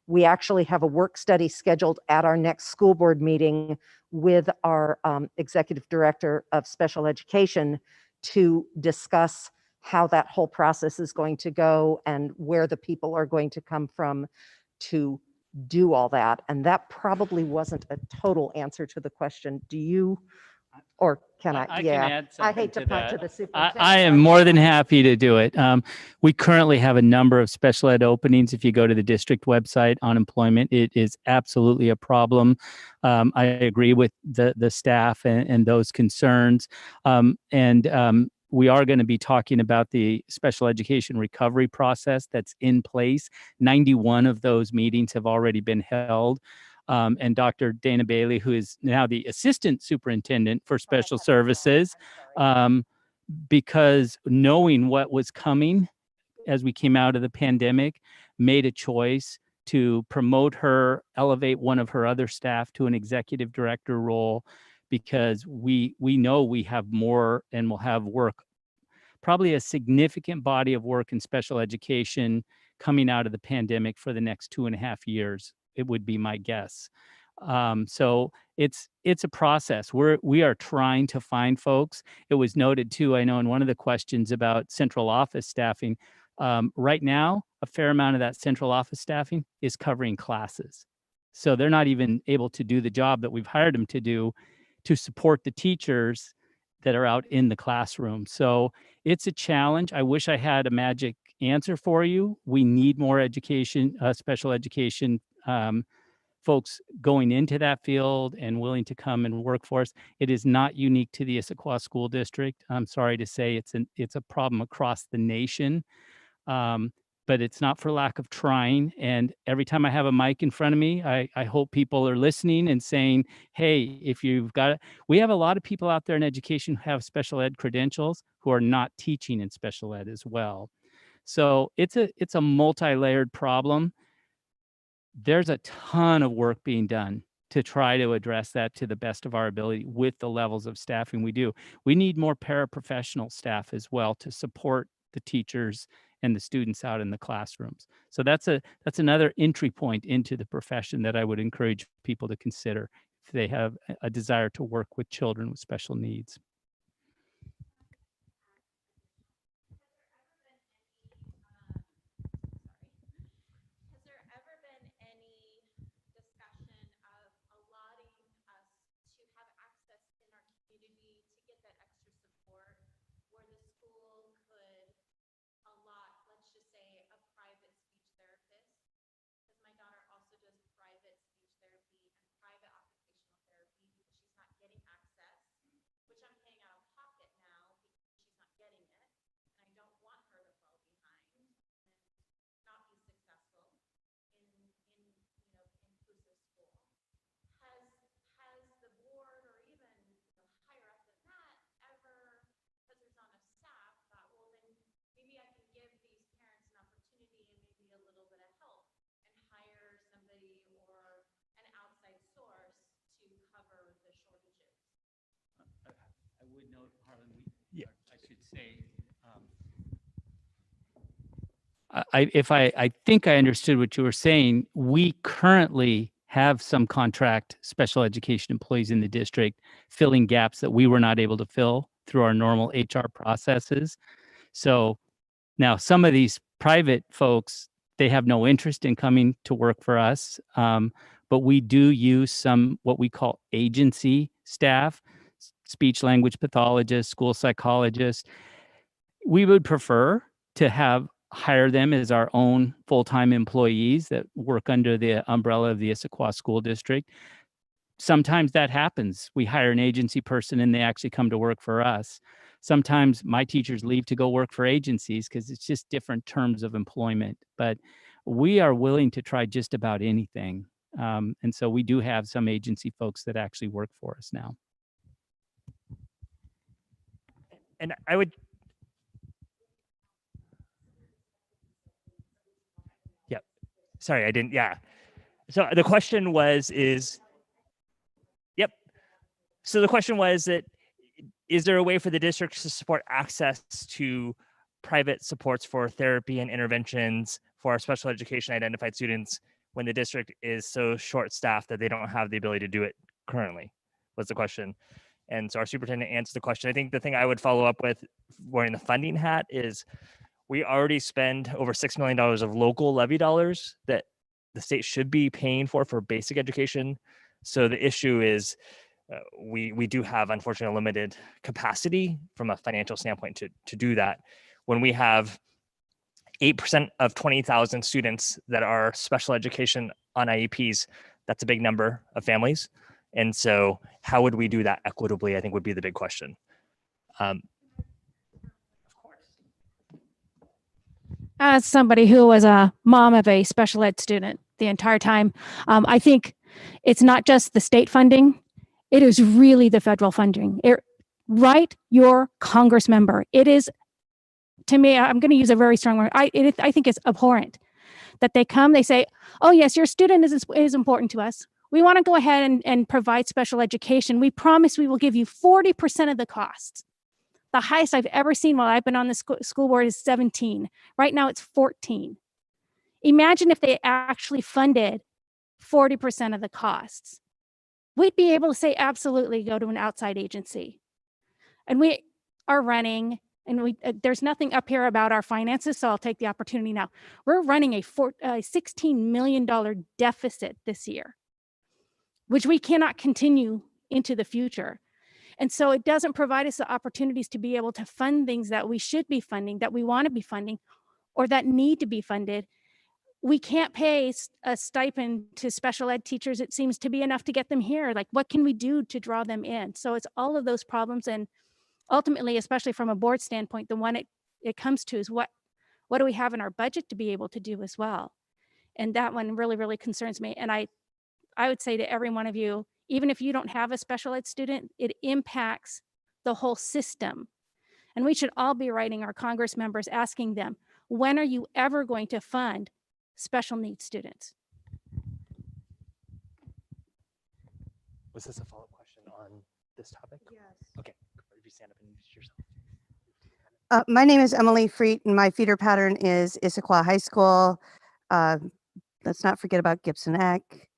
We actually have a work study scheduled at our next school board meeting with our executive director of special education to discuss how that whole process is going to go and where the people are going to come from to do all that. And that probably wasn't a total answer to the question. Do you, or can I? I Yeah. can add I hate something to punt to that. the superintendent. I am more than happy to do it. We currently have a number of special ed openings. If you go to the district website on employment, it is absolutely a problem. I agree with the staff and those concerns. We are going to be talking about the special education recovery process that's in place. 91 of those meetings have already been held. And Dr. Dana Bailey, who is now the assistant superintendent for special services, because knowing what was coming as we came out of the pandemic, made a choice to promote her, elevate one of her other staff to an executive director role, because we know we have more and will have work, probably a significant body of work in special education coming out of the pandemic for the next 2.5 years. It would be my guess. So it's a process. We are trying to find folks. It was noted too, I know in one of the questions about central office staffing, right now, a fair amount of that central office staffing is covering classes. So they're not even able to do the job that we've hired them to do to support the teachers that are out in the classroom. So it's a challenge. I wish I had a magic answer for you. We need more education, special education folks going into that field and willing to come and work for us. It is not unique to the Issaquah School District. I'm sorry to say it's a problem across the nation, but it's not for lack of trying. And every time I have a mic in front of me, I hope people are listening and saying, hey, if you've got it, we have a lot of people out there in education who have special ed credentials who are not teaching in special ed as well. So it's a multi-layered problem. There's a ton of work being done to try to address that to the best of our ability with the levels of staffing we do. We need more paraprofessional staff as well to support the teachers and the students out in the classrooms. So that's another entry point into the profession that I would encourage people to consider if they have a desire to work with children with special needs. Has there ever been any discussion of allotting us to have access in our community to get that extra support where the school could allot, let's just say, a private speech therapist? Because my daughter also does private speech therapy and private occupational therapy because she's not getting access, which I'm paying out of pocket now because she's not getting it. And I don't want her to fall behind and not be successful in inclusive school. Has the board or even higher up than that ever, because there's not enough staff, thought, well then maybe I can give these parents an opportunity and maybe a little bit of help and hire somebody or an outside source to cover the shortages? I would note, Harlan, I should say, I think I understood what you were saying. We currently have some contract special education employees in the district filling gaps that we were not able to fill through our normal HR processes. So now some of these private folks, they have no interest in coming to work for us. But we do use some what we call agency staff, speech language pathologists, school psychologists. We would prefer to hire them as our own full-time employees that work under the umbrella of the Issaquah School District. Sometimes that happens. We hire an agency person and they actually come to work for us. Sometimes my teachers leave to go work for agencies because it's just different terms of employment. But we are willing to try just about anything. And so we do have some agency folks that actually work for us now. And I would, yep. Sorry, I didn't, yeah. So the question was, yep. So the question was that, is there a way for the district to support access to private supports for therapy and interventions for our special education identified students when the district is so short-staffed that they don't have the ability to do it currently, was the question. And so our superintendent answered the question. I think the thing I would follow up with wearing the funding hat is we already spend over $6 million of local levy dollars that the state should be paying for basic education. So the issue is we do have, unfortunately, a limited capacity from a financial standpoint to do that. When we have 8% of 20,000 students that are special education on IEPs, that's a big number of families. And so how would we do that equitably, I think would be the big question. Of course. As somebody who was a mom of a special ed student the entire time, I think it's not just the state funding, it is really the federal funding. Write your Congress member. It is, to me, I'm going to use a very strong word. I think it's abhorrent that they come, they say, oh yes, your student is important to us. We want to go ahead and provide special education. We promise we will give you 40% of the costs. The highest I've ever seen while I've been on the school board is 17. Right now it's 14. Imagine if they actually funded 40% of the costs. We'd be able to say, absolutely, go to an outside agency. And we are running, and there's nothing up here about our finances, so I'll take the opportunity now. We're running a $16 million deficit this year, which we cannot continue into the future. And so it doesn't provide us the opportunities to be able to fund things that we should be funding, that we want to be funding, or that need to be funded. We can't pay a stipend to special ed teachers. It seems to be enough to get them here. Like, what can we do to draw them in? So it's all of those problems. And ultimately, especially from a board standpoint, the one it comes to is what do we have in our budget to be able to do as well? And that one really, really concerns me. And I would say to every one of you, even if you don't have a special ed student, it impacts the whole system. And we should all be writing our Congress members, asking them, when are you ever going to fund special needs students? Was this a follow-up question on this topic? Yes. Okay, if you stand up and introduce yourself. My name is Emily Freet, and my feeder pattern is Issaquah High School. Let's not forget about Gibson Eck.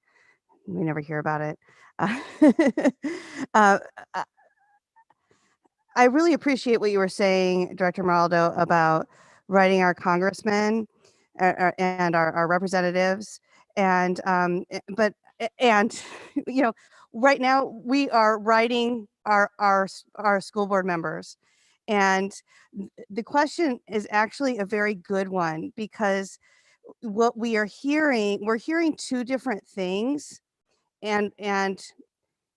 We never hear about it. I really appreciate what you were saying, Director Maraldo, about writing our congressmen and our representatives. And you know, right now we are writing our school board members. And the question is actually a very good one, because what we're hearing two different things, and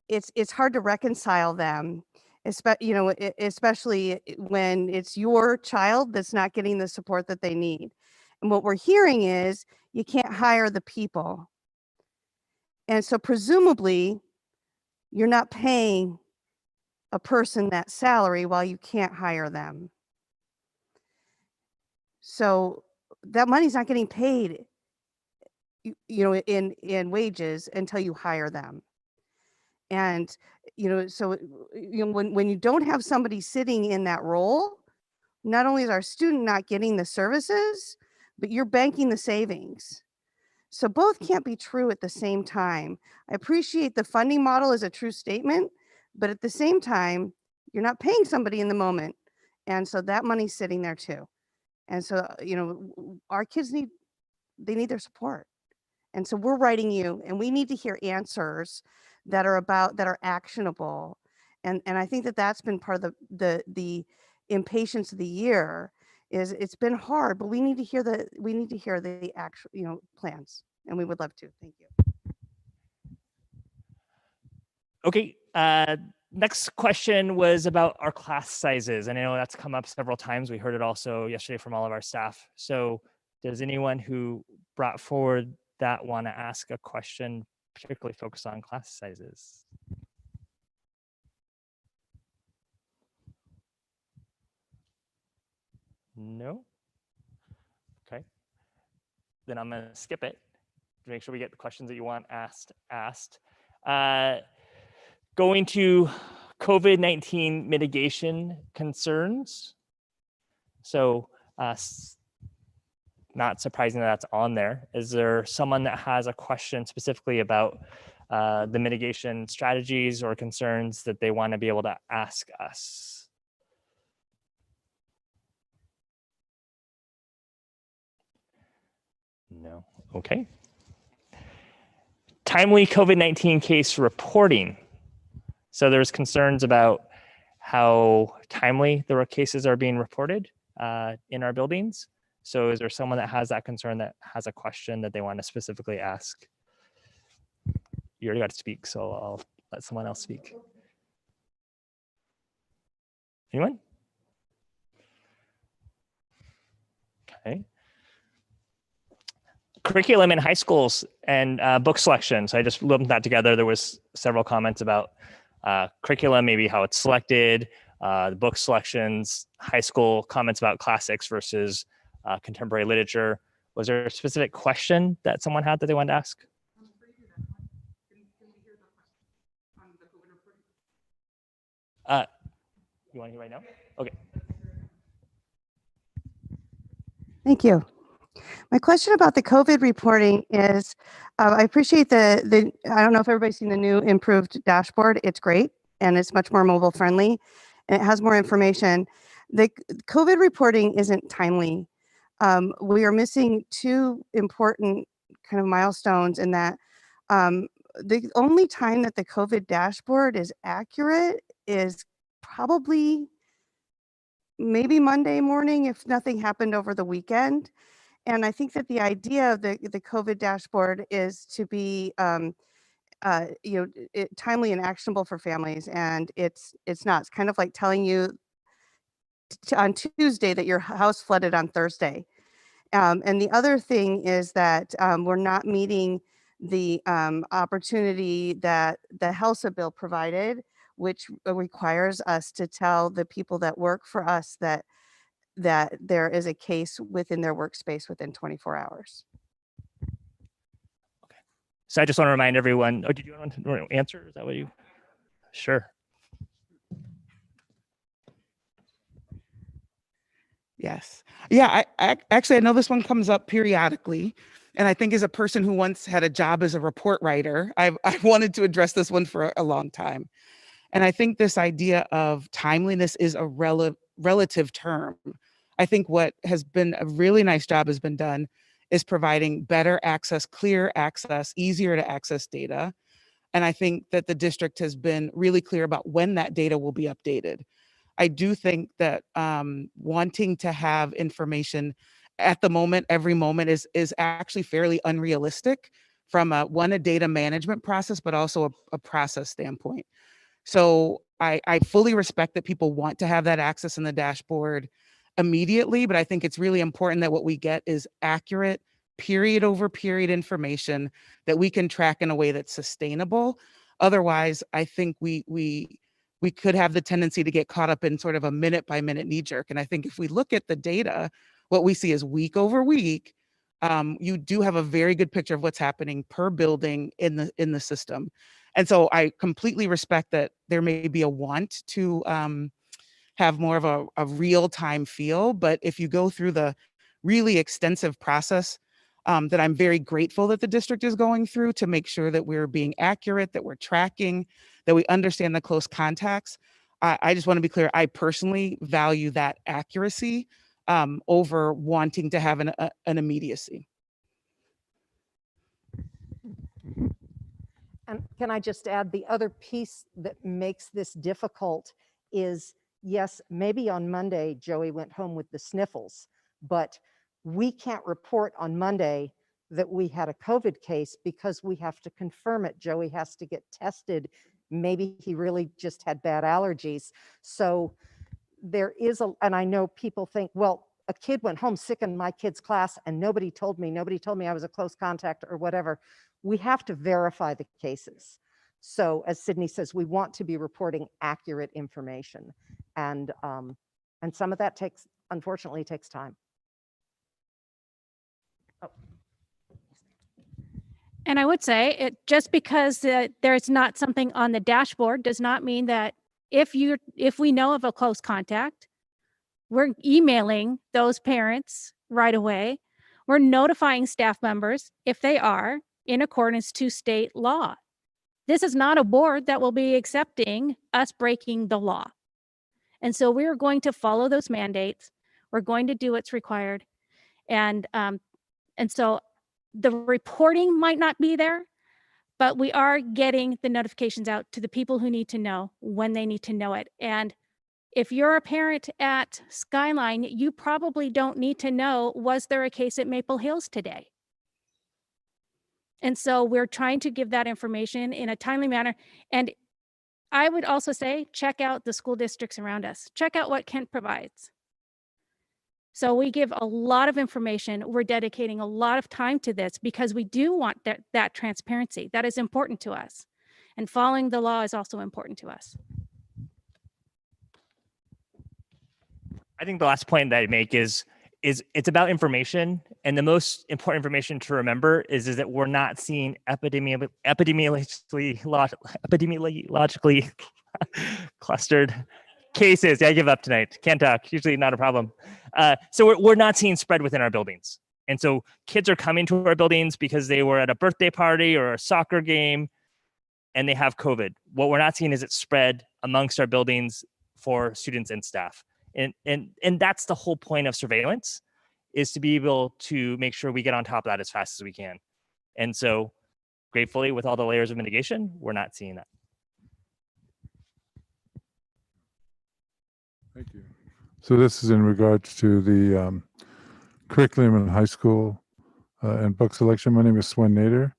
it's hard to reconcile them, especially when it's your child that's not getting the support that they need. And what we're hearing is you can't hire the people. And so presumably you're not paying a person that salary while you can't hire them. So that money's not getting paid, in wages until you hire them. And, so, when you don't have somebody sitting in that role, not only is our student not getting the services, but you're banking the savings. So both can't be true at the same time. I appreciate the funding model is a true statement, but at the same time, you're not paying somebody in the moment. And so that money's sitting there too. And so, our kids need their support. And so we're writing you, and we need to hear answers that are actionable. And I think that's been part of the impatience of the year. Is it's been hard, but we need to hear the actual, plans, and we would love to. Thank you. Okay, next question was about our class sizes. And I know that's come up several times. We heard it also yesterday from all of our staff. So does anyone who brought forward that want to ask a question particularly focused on class sizes? No? Okay. Then I'm going to skip it to make sure we get the questions that you want asked. Going to COVID-19 mitigation concerns. So not surprising that that's on there. Is there someone that has a question specifically about the mitigation strategies or concerns that they want to be able to ask us? No. Okay. Timely COVID-19 case reporting. So there's concerns about how timely the cases are being reported in our buildings. So is there someone that has that concern, that has a question that they want to specifically ask? You already got to speak, so I'll let someone else speak. Anyone? Okay. Curriculum in high schools and book selection. So I just lumped that together. There was several comments about curriculum, maybe how it's selected, the book selections, high school comments about classics versus contemporary literature. Was there a specific question that someone had that they wanted to ask? You want to hear right now? Okay. Thank you. My question about the COVID reporting is, I appreciate I don't know if everybody's seen the new improved dashboard. It's great and it's much more mobile friendly and it has more information. The COVID reporting isn't timely. We are missing two important kind of milestones in that the only time that the COVID dashboard is accurate is probably maybe Monday morning if nothing happened over the weekend. And I think that the idea of the COVID dashboard is to be, timely and actionable for families. And it's not. It's kind of like telling you on Tuesday that your house flooded on Thursday. And the other thing is that we're not meeting the opportunity that the HELSA bill provided, which requires us to tell the people that work for us that there is a case within their workspace within 24 hours. So I just want to remind everyone, did you want to answer? Is that what you? Sure. Yes. Yeah, I actually, I know this one comes up periodically. And I think as a person who once had a job as a report writer, I wanted to address this one for a long time. And I think this idea of timeliness is a relative term. I think what has been a really nice job has been done is providing better access, clear access, easier to access data. And I think that the district has been really clear about when that data will be updated. I do think that wanting to have information at the moment, every moment is actually fairly unrealistic from a data management process, but also a process standpoint. So I fully respect that people want to have that access in the dashboard immediately, but I think it's really important that what we get is accurate period over period information that we can track in a way that's sustainable. Otherwise, I think we could have the tendency to get caught up in sort of a minute by minute knee jerk. And I think if we look at the data, what we see is week over week, you do have a very good picture of what's happening per building in the system. And so I completely respect that there may be a want to have more of a real-time feel, but if you go through the really extensive process that I'm very grateful that the district is going through to make sure that we're being accurate, that we're tracking, that we understand the close contacts, I just want to be clear, I personally value that accuracy over wanting to have an immediacy. And can I just add, the other piece that makes this difficult is, yes, maybe on Monday, Joey went home with the sniffles, but we can't report on Monday that we had a COVID case because we have to confirm it. Joey has to get tested. Maybe he really just had bad allergies. So there is and I know people think, well, a kid went home sick in my kid's class and nobody told me I was a close contact or whatever. We have to verify the cases. So as Sydney says, we want to be reporting accurate information. And some of that unfortunately takes time. Oh. And I would say just because there's not something on the dashboard does not mean that if we know of a close contact, we're emailing those parents right away. We're notifying staff members if they are in accordance to state law. This is not a board that will be accepting us breaking the law. And so we're going to follow those mandates. We're going to do what's required. And so the reporting might not be there, but we are getting the notifications out to the people who need to know when they need to know it. And if you're a parent at Skyline, you probably don't need to know, was there a case at Maple Hills today? And so we're trying to give that information in a timely manner. And I would also say, check out the school districts around us. Check out what Kent provides. So we give a lot of information. We're dedicating a lot of time to this because we do want that transparency. That is important to us. And following the law is also important to us. I think the last point that I make is it's about information, and the most important information to remember is that we're not seeing epidemiologically clustered cases. Yeah, I give up tonight. Can't talk. Usually not a problem. So we're not seeing spread within our buildings. And so kids are coming to our buildings because they were at a birthday party or a soccer game and they have COVID. What we're not seeing is it spread amongst our buildings for students and staff. And that's the whole point of surveillance, is to be able to make sure we get on top of that as fast as we can. And so gratefully, with all the layers of mitigation, we're not seeing that. Thank you. So this is in regards to the curriculum in high school and book selection. My name is Swen Nader.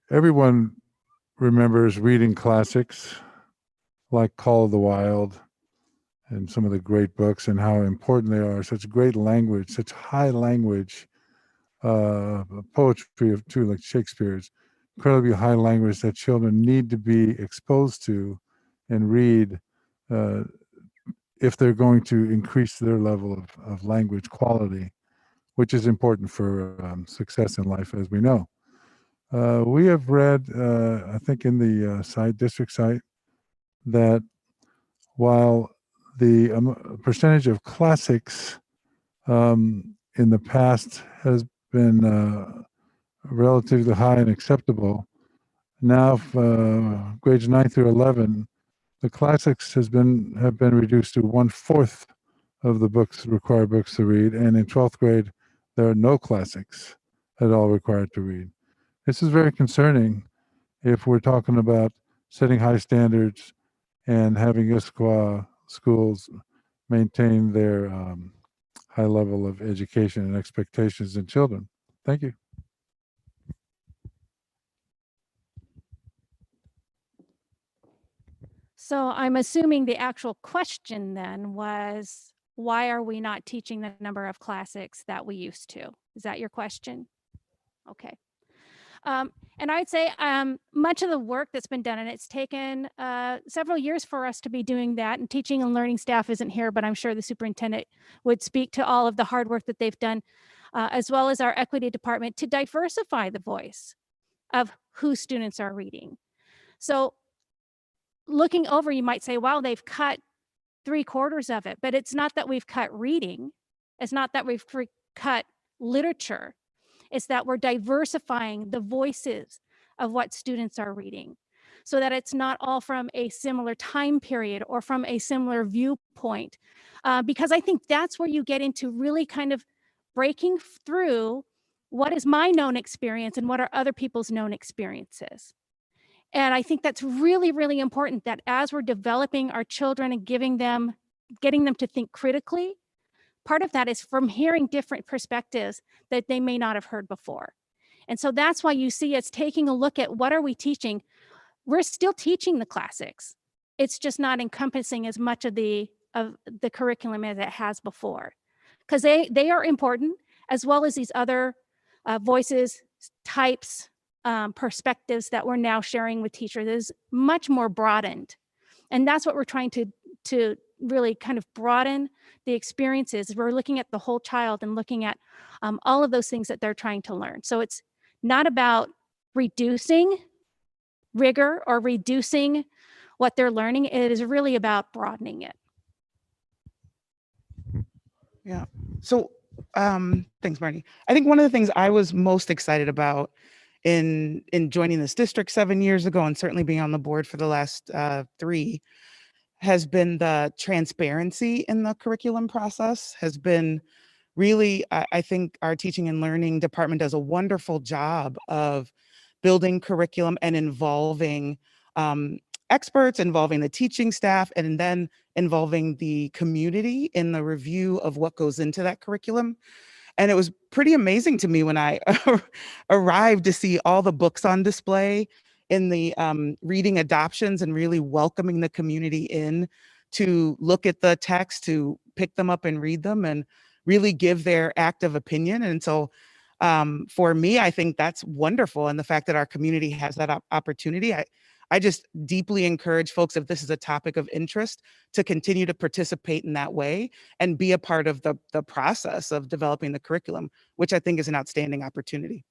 Everyone remembers reading classics like Call of the Wild and some of the great books and how important they are. Such great language, such high language, poetry of too, like Shakespeare's, incredibly high language that children need to be exposed to and read if they're going to increase their level of language quality, which is important for success in life, as we know. We have read, I think in the district site, that while the percentage of classics in the past has been relatively high and acceptable, now grades 9 through 11, the classics have been reduced to 1/4 of the required books to read, and in 12th grade, there are no classics at all required to read. This is very concerning if we're talking about setting high standards and having Issaquah schools maintain their high level of education and expectations in children. Thank you. So I'm assuming the actual question then was, why are we not teaching the number of classics that we used to? Is that your question? Okay. And I'd say much of the work that's been done, and it's taken several years for us to be doing that, and teaching and learning staff isn't here, but I'm sure the superintendent would speak to all of the hard work that they've done, as well as our equity department, to diversify the voice of who students are reading. So looking over, you might say, wow, they've cut 3/4 of it, but it's not that we've cut reading. It's not that we've cut literature. It's that we're diversifying the voices of what students are reading, so that it's not all from a similar time period or from a similar viewpoint. Because I think that's where you get into really kind of breaking through what is my known experience and what are other people's known experiences. And I think that's really, really important, that as we're developing our children and getting them to think critically, part of that is from hearing different perspectives that they may not have heard before. And so that's why you see us taking a look at what are we teaching. We're still teaching the classics. It's just not encompassing as much of the curriculum as it has before, because they are important, as well as these other voices, types, perspectives that we're now sharing with teachers is much more broadened. And that's what we're trying to really kind of broaden the experiences. We're looking at the whole child and looking at all of those things that they're trying to learn. So it's not about reducing rigor or reducing what they're learning. It is really about broadening it. Yeah. So thanks, Marty. I think one of the things I was most excited about in joining this district 7 years ago, and certainly being on the board for the last 3, has been the transparency in the curriculum process. Has been really, I think our teaching and learning department does a wonderful job of building curriculum and involving experts, involving the teaching staff, and then involving the community in the review of what goes into that curriculum. And it was pretty amazing to me when I arrived to see all the books on display in the reading adoptions, and really welcoming the community in to look at the text, to pick them up and read them, and really give their active opinion. And so for me, I think that's wonderful. And the fact that our community has that opportunity, I just deeply encourage folks, if this is a topic of interest, to continue to participate in that way and be a part of the process of developing the curriculum, which I think is an outstanding opportunity.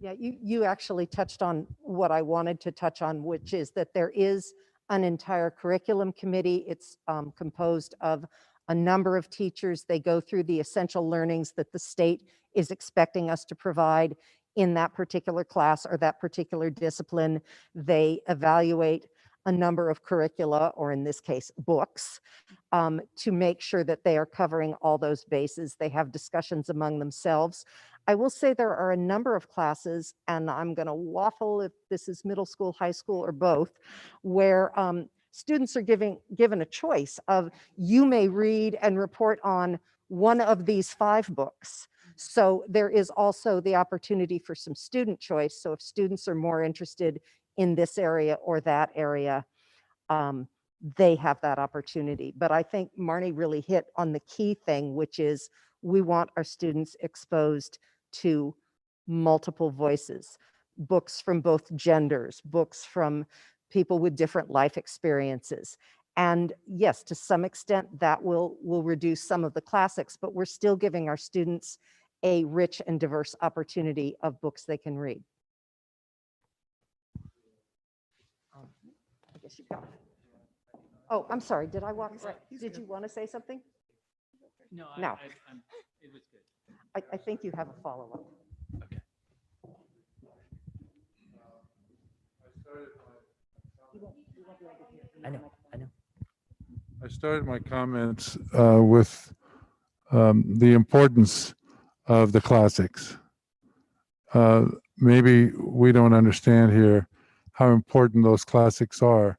Yeah, you actually touched on what I wanted to touch on, which is that there is an entire curriculum committee. It's composed of a number of teachers. They go through the essential learnings that the state is expecting us to provide in that particular class or that particular discipline. They evaluate a number of curricula, or in this case, books, to make sure that they are covering all those bases. They have discussions among themselves. I will say there are a number of classes, and I'm going to waffle if this is middle school, high school, or both, where students are given a choice of, you may read and report on one of these 5 books. So there is also the opportunity for some student choice. So if students are more interested in this area or that area, they have that opportunity. But I think Marnie really hit on the key thing, which is we want our students exposed to multiple voices, books from both genders, books from people with different life experiences. And yes, to some extent that will reduce some of the classics, but we're still giving our students a rich and diverse opportunity of books they can read. I guess you got it. Oh, I'm sorry. Did I walk right? Did you want to say something? No. It was good. I think you have a follow-up. Okay. I know. I started my comments with the importance of the classics. Maybe we don't understand here how important those classics are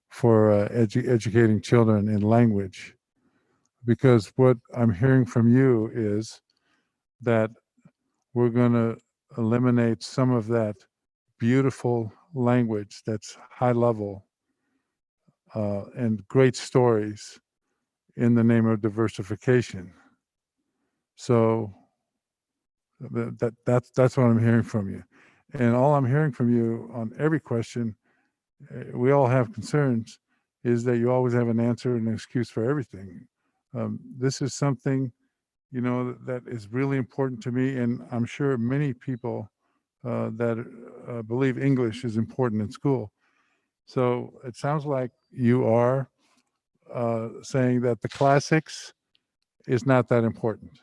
for educating children in language. Because what I'm hearing from you is that we're going to eliminate some of that beautiful language that's high level and great stories in the name of diversification. So that's what I'm hearing from you. And all I'm hearing from you on every question, we all have concerns, is that you always have an answer and an excuse for everything. This is something, you know, that is really important to me, and I'm sure many people that believe English is important in school. So it sounds like you are saying that the classics is not that important.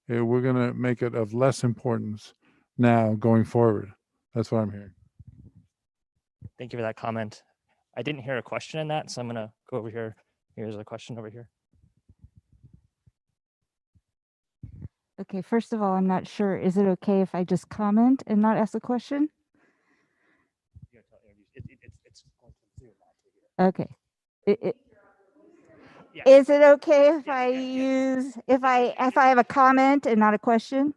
We're going to make it of less importance now going forward. That's what I'm hearing. Thank you for that comment. I didn't hear a question in that, so I'm going to go over here. Here's a question over here. Okay, first of all, I'm not sure. Is it okay if I just comment and not ask a question? Okay. Yeah. Is it okay if Yeah, I yeah. use if I have a comment and not a question?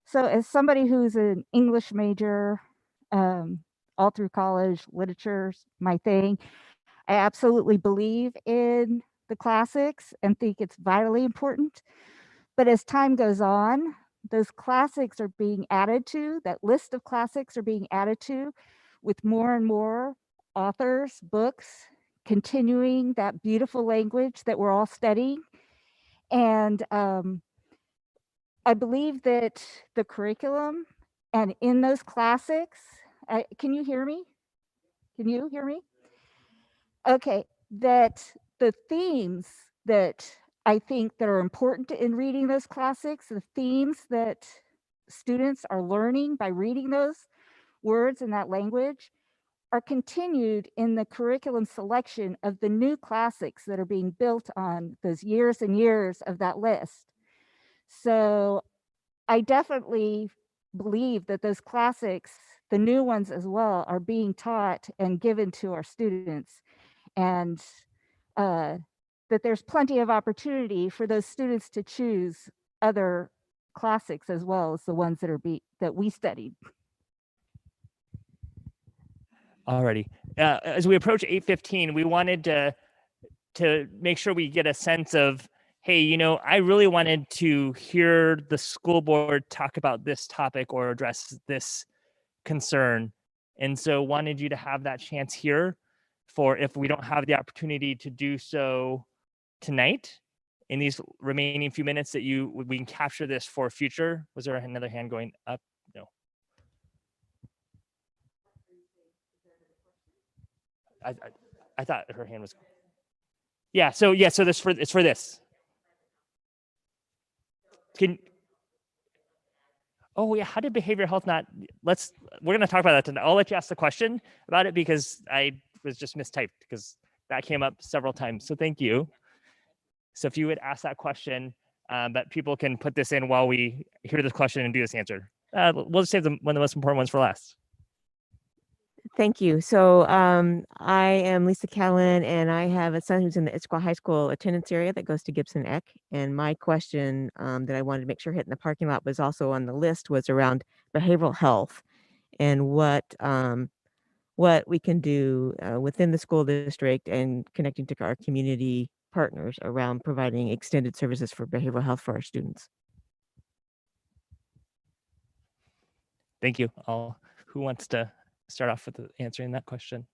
So as somebody who's an English major, all through college, literature's my thing. I absolutely believe in the classics and think it's vitally important. But as time goes on, those classics are being added to, that list of classics are being added to with more and more authors, books, continuing that beautiful language that we're all studying. And I believe that the curriculum and in those classics, can you hear me? Can you hear me? Okay, that the themes that I think that are important in reading those classics, the themes that students are learning by reading those words in that language are continued in the curriculum selection of the new classics that are being built on those years and years of that list. So I definitely believe that those classics, the new ones as well, are being taught and given to our students. And that there's plenty of opportunity for those students to choose other classics as well as the ones that we studied. Alrighty. As we approach 8:15, we wanted to make sure we get a sense of, hey, you know, I really wanted to hear the school board talk about this topic or address this concern. And so wanted you to have that chance here for if we don't have the opportunity to do so tonight in these remaining few minutes that we can capture this for future. Was there another hand going up? No. I thought her hand was. Yeah. So it's for this. Oh yeah. How did behavioral health not? We're gonna talk about that tonight. I'll let you ask the question about it because I was just mistyped because that came up several times. So thank you. So if you would ask that question, but people can put this in while we hear this question and do this answer. We'll just save one of the most important ones for last. Thank you. So I am Lisa Callan, and I have a son who's in the Issaquah High School attendance area that goes to Gibson Eck. And my question that I wanted to make sure hit in the parking lot was also on the list was around behavioral health and what we can do within the school district and connecting to our community partners around providing extended services for behavioral health for our students. Thank you. Who wants to start off with answering that question?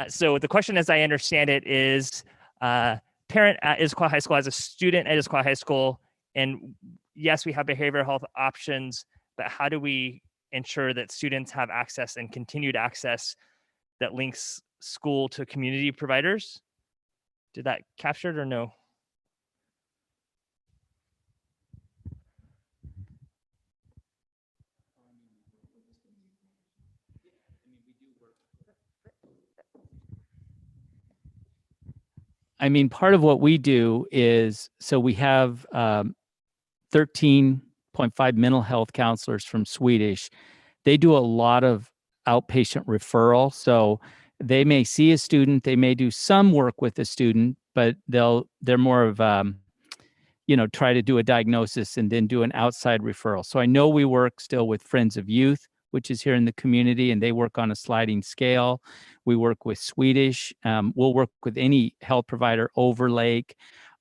So the question, as I understand it, is parent at Issaquah High School as a student at Issaquah High School, and yes, we have behavioral health options, but how do we ensure that students have access and continued access that links school to community providers? Did that capture it or no? I mean, part of what we do is, so we have 13.5 mental health counselors from Swedish. They do a lot of outpatient referral. So they may see a student, they may do some work with a student, but they're more of, try to do a diagnosis and then do an outside referral. So I know we work still with Friends of Youth, which is here in the community, and they work on a sliding scale. We work with Swedish. We'll work with any health provider, Overlake.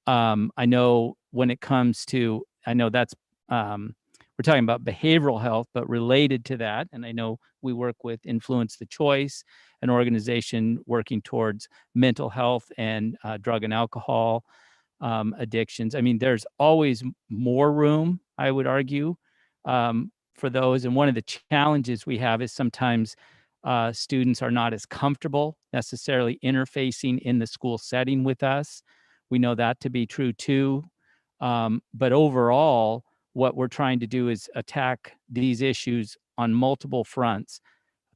I know when it comes to, I know that's, we're talking about behavioral health, but related to that, and I know we work with Influence the Choice, an organization working towards mental health and drug and alcohol addictions. I mean, there's always more room, I would argue, for those. And one of the challenges we have is sometimes students are not as comfortable necessarily interfacing in the school setting with us. We know that to be true too. But overall, what we're trying to do is attack these issues on multiple fronts.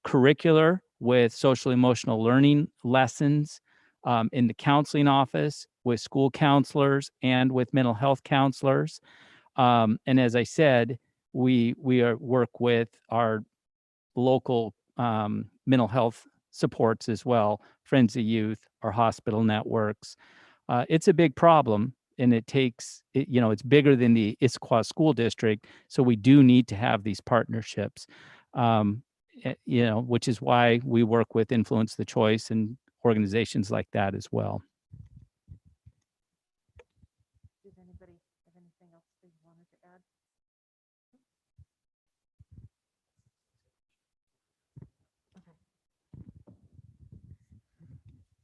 Curricular with social emotional learning lessons in the counseling office, with school counselors and with mental health counselors. And as I said, we work with our local mental health supports as well, Friends of Youth, our hospital networks. It's a big problem, and it's bigger than the Issaquah School District. So we do need to have these partnerships, which is why we work with Influence the Choice and organizations like that as well. Does anybody have anything else they wanted to add?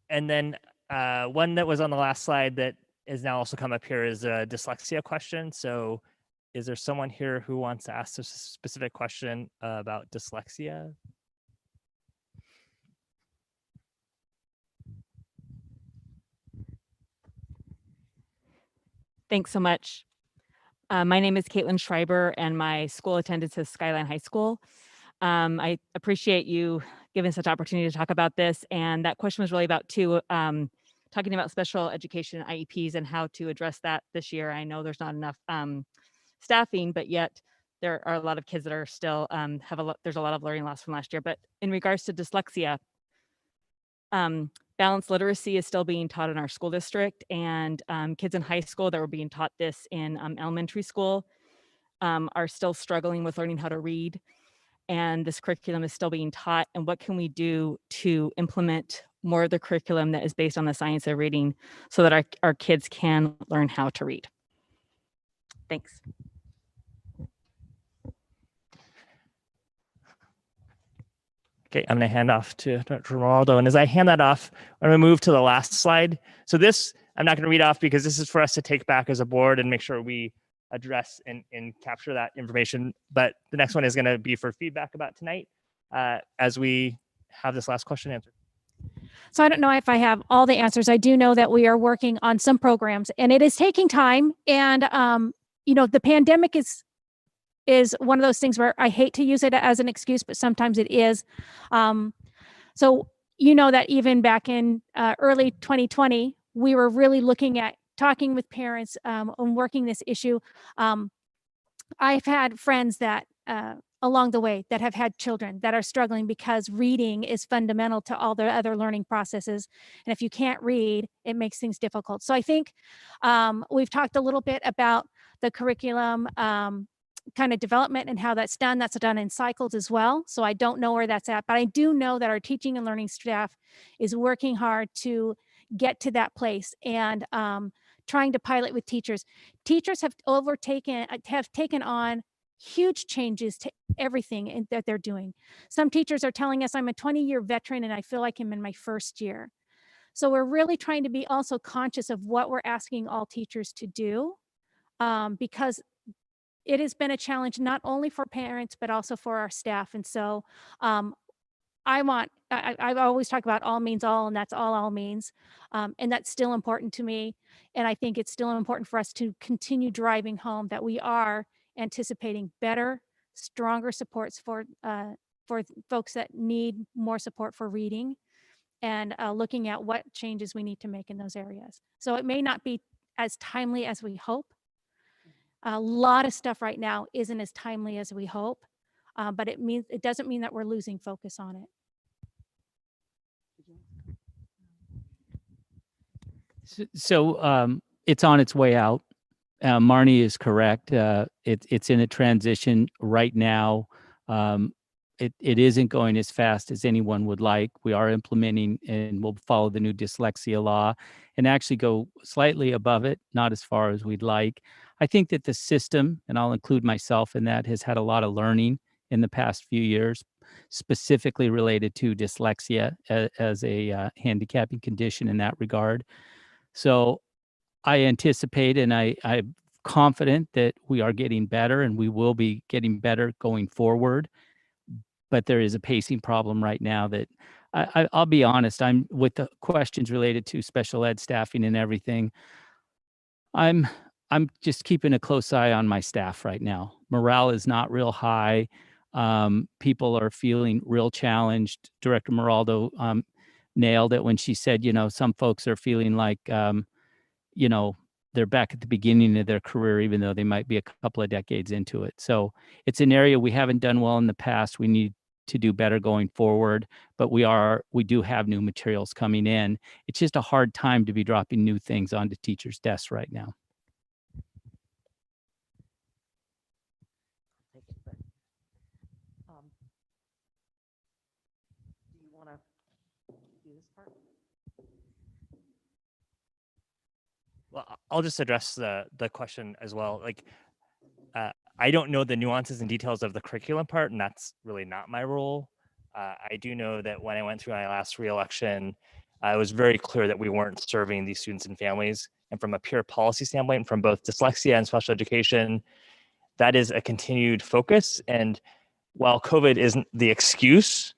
And then one that was on the last slide that is now also come up here is a dyslexia question. So is there someone here who wants to ask a specific question about dyslexia? Thanks so much. My name is Caitlin Schreiber, and my school attendance is Skyline High School. I appreciate you giving such opportunity to talk about this. And that question was really about talking about special education IEPs and how to address that this year. I know there's not enough staffing, but yet there are a lot of kids that are still there's a lot of learning loss from last year. But in regards to dyslexia, balanced literacy is still being taught in our school district, and kids in high school that were being taught this in elementary school are still struggling with learning how to read. And this curriculum is still being taught. And what can we do to implement more of the curriculum that is based on the science of reading so that our kids can learn how to read? Thanks. Okay, I'm going to hand off to Dr. Ronaldo. And as I hand that off, I'm going to move to the last slide. So this, I'm not going to read off because this is for us to take back as a board and make sure we address and capture that information. But the next one is going to be for feedback about tonight as we have this last question answered. So I don't know if I have all the answers. I do know that we are working on some programs and it is taking time. And, the pandemic is one of those things where I hate to use it as an excuse, but sometimes it is. So that even back in early 2020, we were really looking at talking with parents and working this issue. I've had friends that along the way that have had children that are struggling because reading is fundamental to all the other learning processes. And if you can't read, it makes things difficult. So I think we've talked a little bit about the curriculum kind of development and how that's done. That's done in cycles as well. So I don't know where that's at, but I do know that our teaching and learning staff is working hard to get to that place and trying to pilot with teachers. Teachers have taken on huge changes to everything that they're doing. Some teachers are telling us I'm a 20-year veteran and I feel like I'm in my first year. So we're really trying to be also conscious of what we're asking all teachers to do because it has been a challenge not only for parents, but also for our staff. And so I've always talked about all means all, and that's all means. And that's still important to me. And I think it's still important for us to continue driving home that we are anticipating better, stronger supports for folks that need more support for reading and looking at what changes we need to make in those areas. So it may not be as timely as we hope. A lot of stuff right now isn't as timely as we hope, but it doesn't mean that we're losing focus on it. So it's on its way out. Marnie is correct. It's in a transition right now. It isn't going as fast as anyone would like. We are implementing and we'll follow the new dyslexia law and actually go slightly above it, not as far as we'd like. I think that the system, and I'll include myself in that, has had a lot of learning in the past few years, specifically related to dyslexia as a handicapping condition in that regard. So I anticipate and I'm confident that we are getting better and we will be getting better going forward. But there is a pacing problem right now that I'll be honest, I'm with the questions related to special ed staffing and everything. I'm just keeping a close eye on my staff right now. Morale is not real high. People are feeling real challenged. Director Moraldo nailed it when she said, some folks are feeling like, they're back at the beginning of their career, even though they might be a couple of decades into it. So it's an area we haven't done well in the past. We need to do better going forward, but we do have new materials coming in. It's just a hard time to be dropping new things onto teachers' desks right now. Do you want to do this part? Well, I'll just address the question as well. I don't know the nuances and details of the curriculum part, and that's really not my role. I do know that when I went through my last reelection, it was very clear that we weren't serving these students and families. And from a pure policy standpoint, from both dyslexia and special education, that is a continued focus. And while COVID isn't the excuse,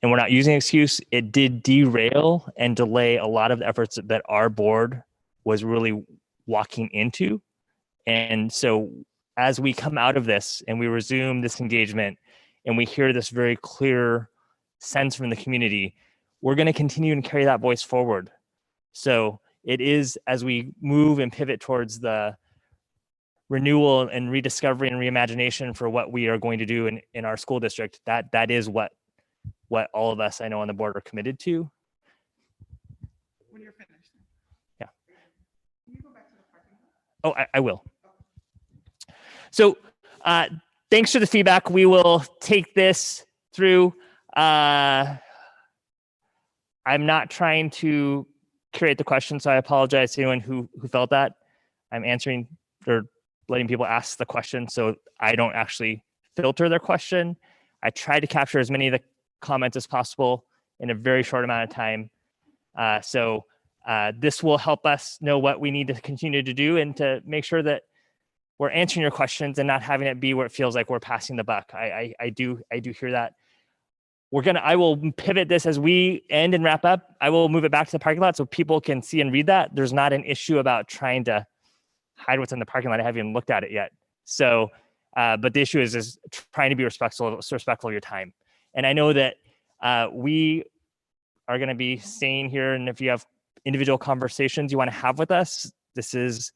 and we're not using an excuse, it did derail and delay a lot of the efforts that our board was really walking into. And so as we come out of this and we resume this engagement and we hear this very clear sense from the community, we're going to continue and carry that voice forward. So it is, as we move and pivot towards the renewal and rediscovery and reimagination for what we are going to do in our school district, that is what all of us I know on the board are committed to. When you're finished. Yeah. Can you go back to the parking lot? Oh, I will. So thanks for the feedback. We will take this through. I'm not trying to curate the question, so I apologize to anyone who felt that. I'm answering or letting people ask the question, so I don't actually filter their question. I try to capture as many of the comments as possible in a very short amount of time. So this will help us know what we need to continue to do and to make sure that we're answering your questions and not having it be where it feels like we're passing the buck. I do hear that. I will pivot this as we end and wrap up. I will move it back to the parking lot so people can see and read that. There's not an issue about trying to hide what's in the parking lot. I haven't even looked at it yet. So, but the issue is trying to be respectful of your time. And I know that we are going to be staying here. And if you have individual conversations you want to have with us, this is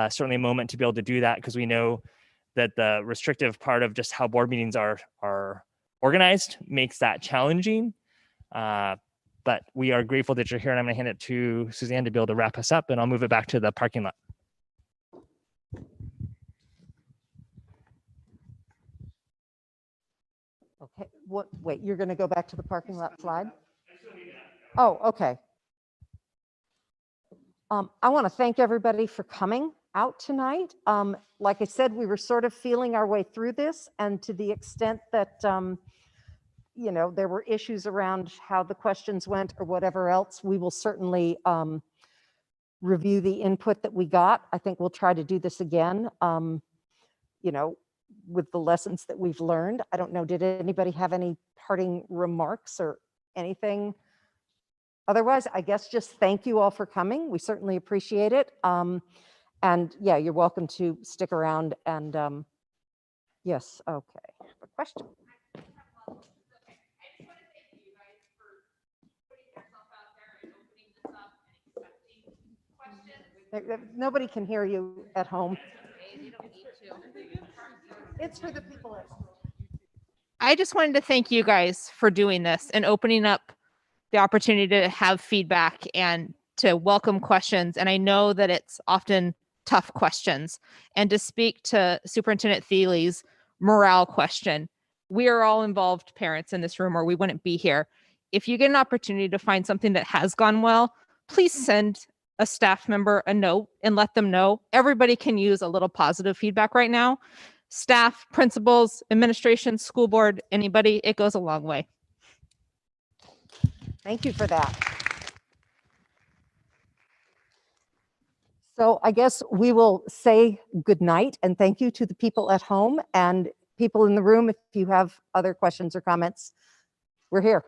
certainly a moment to be able to do that, because we know that the restrictive part of just how board meetings are organized makes that challenging. But we are grateful that you're here, and I'm going to hand it to Suzanne to be able to wrap us up, and I'll move it back to the parking lot. Okay, wait, you're going to go back to the parking lot slide? Oh, okay. I want to thank everybody for coming out tonight. Like I said, we were sort of feeling our way through this, and to the extent that, you know, there were issues around how the questions went or whatever else, we will certainly review the input that we got. I think we'll try to do this again, you know, with the lessons that we've learned. I don't know, did anybody have any parting remarks or anything? Otherwise, I guess just thank you all for coming. We certainly appreciate it. And yeah, you're welcome to stick around and yes, okay. A question. Nobody can hear you at home. It's for the people at home. I just wanted to thank you guys for doing this and opening up the opportunity to have feedback and to welcome questions. And I know that it's often tough questions. And to speak to Superintendent Thiele's morale question, we are all involved parents in this room, or we wouldn't be here. If you get an opportunity to find something that has gone well, please send a staff member a note and let them know. Everybody can use a little positive feedback right now. Staff, principals, administration, school board, anybody, it goes a long way. Thank you for that. So I guess we will say good night and thank you to the people at home and people in the room. If you have other questions or comments, we're here.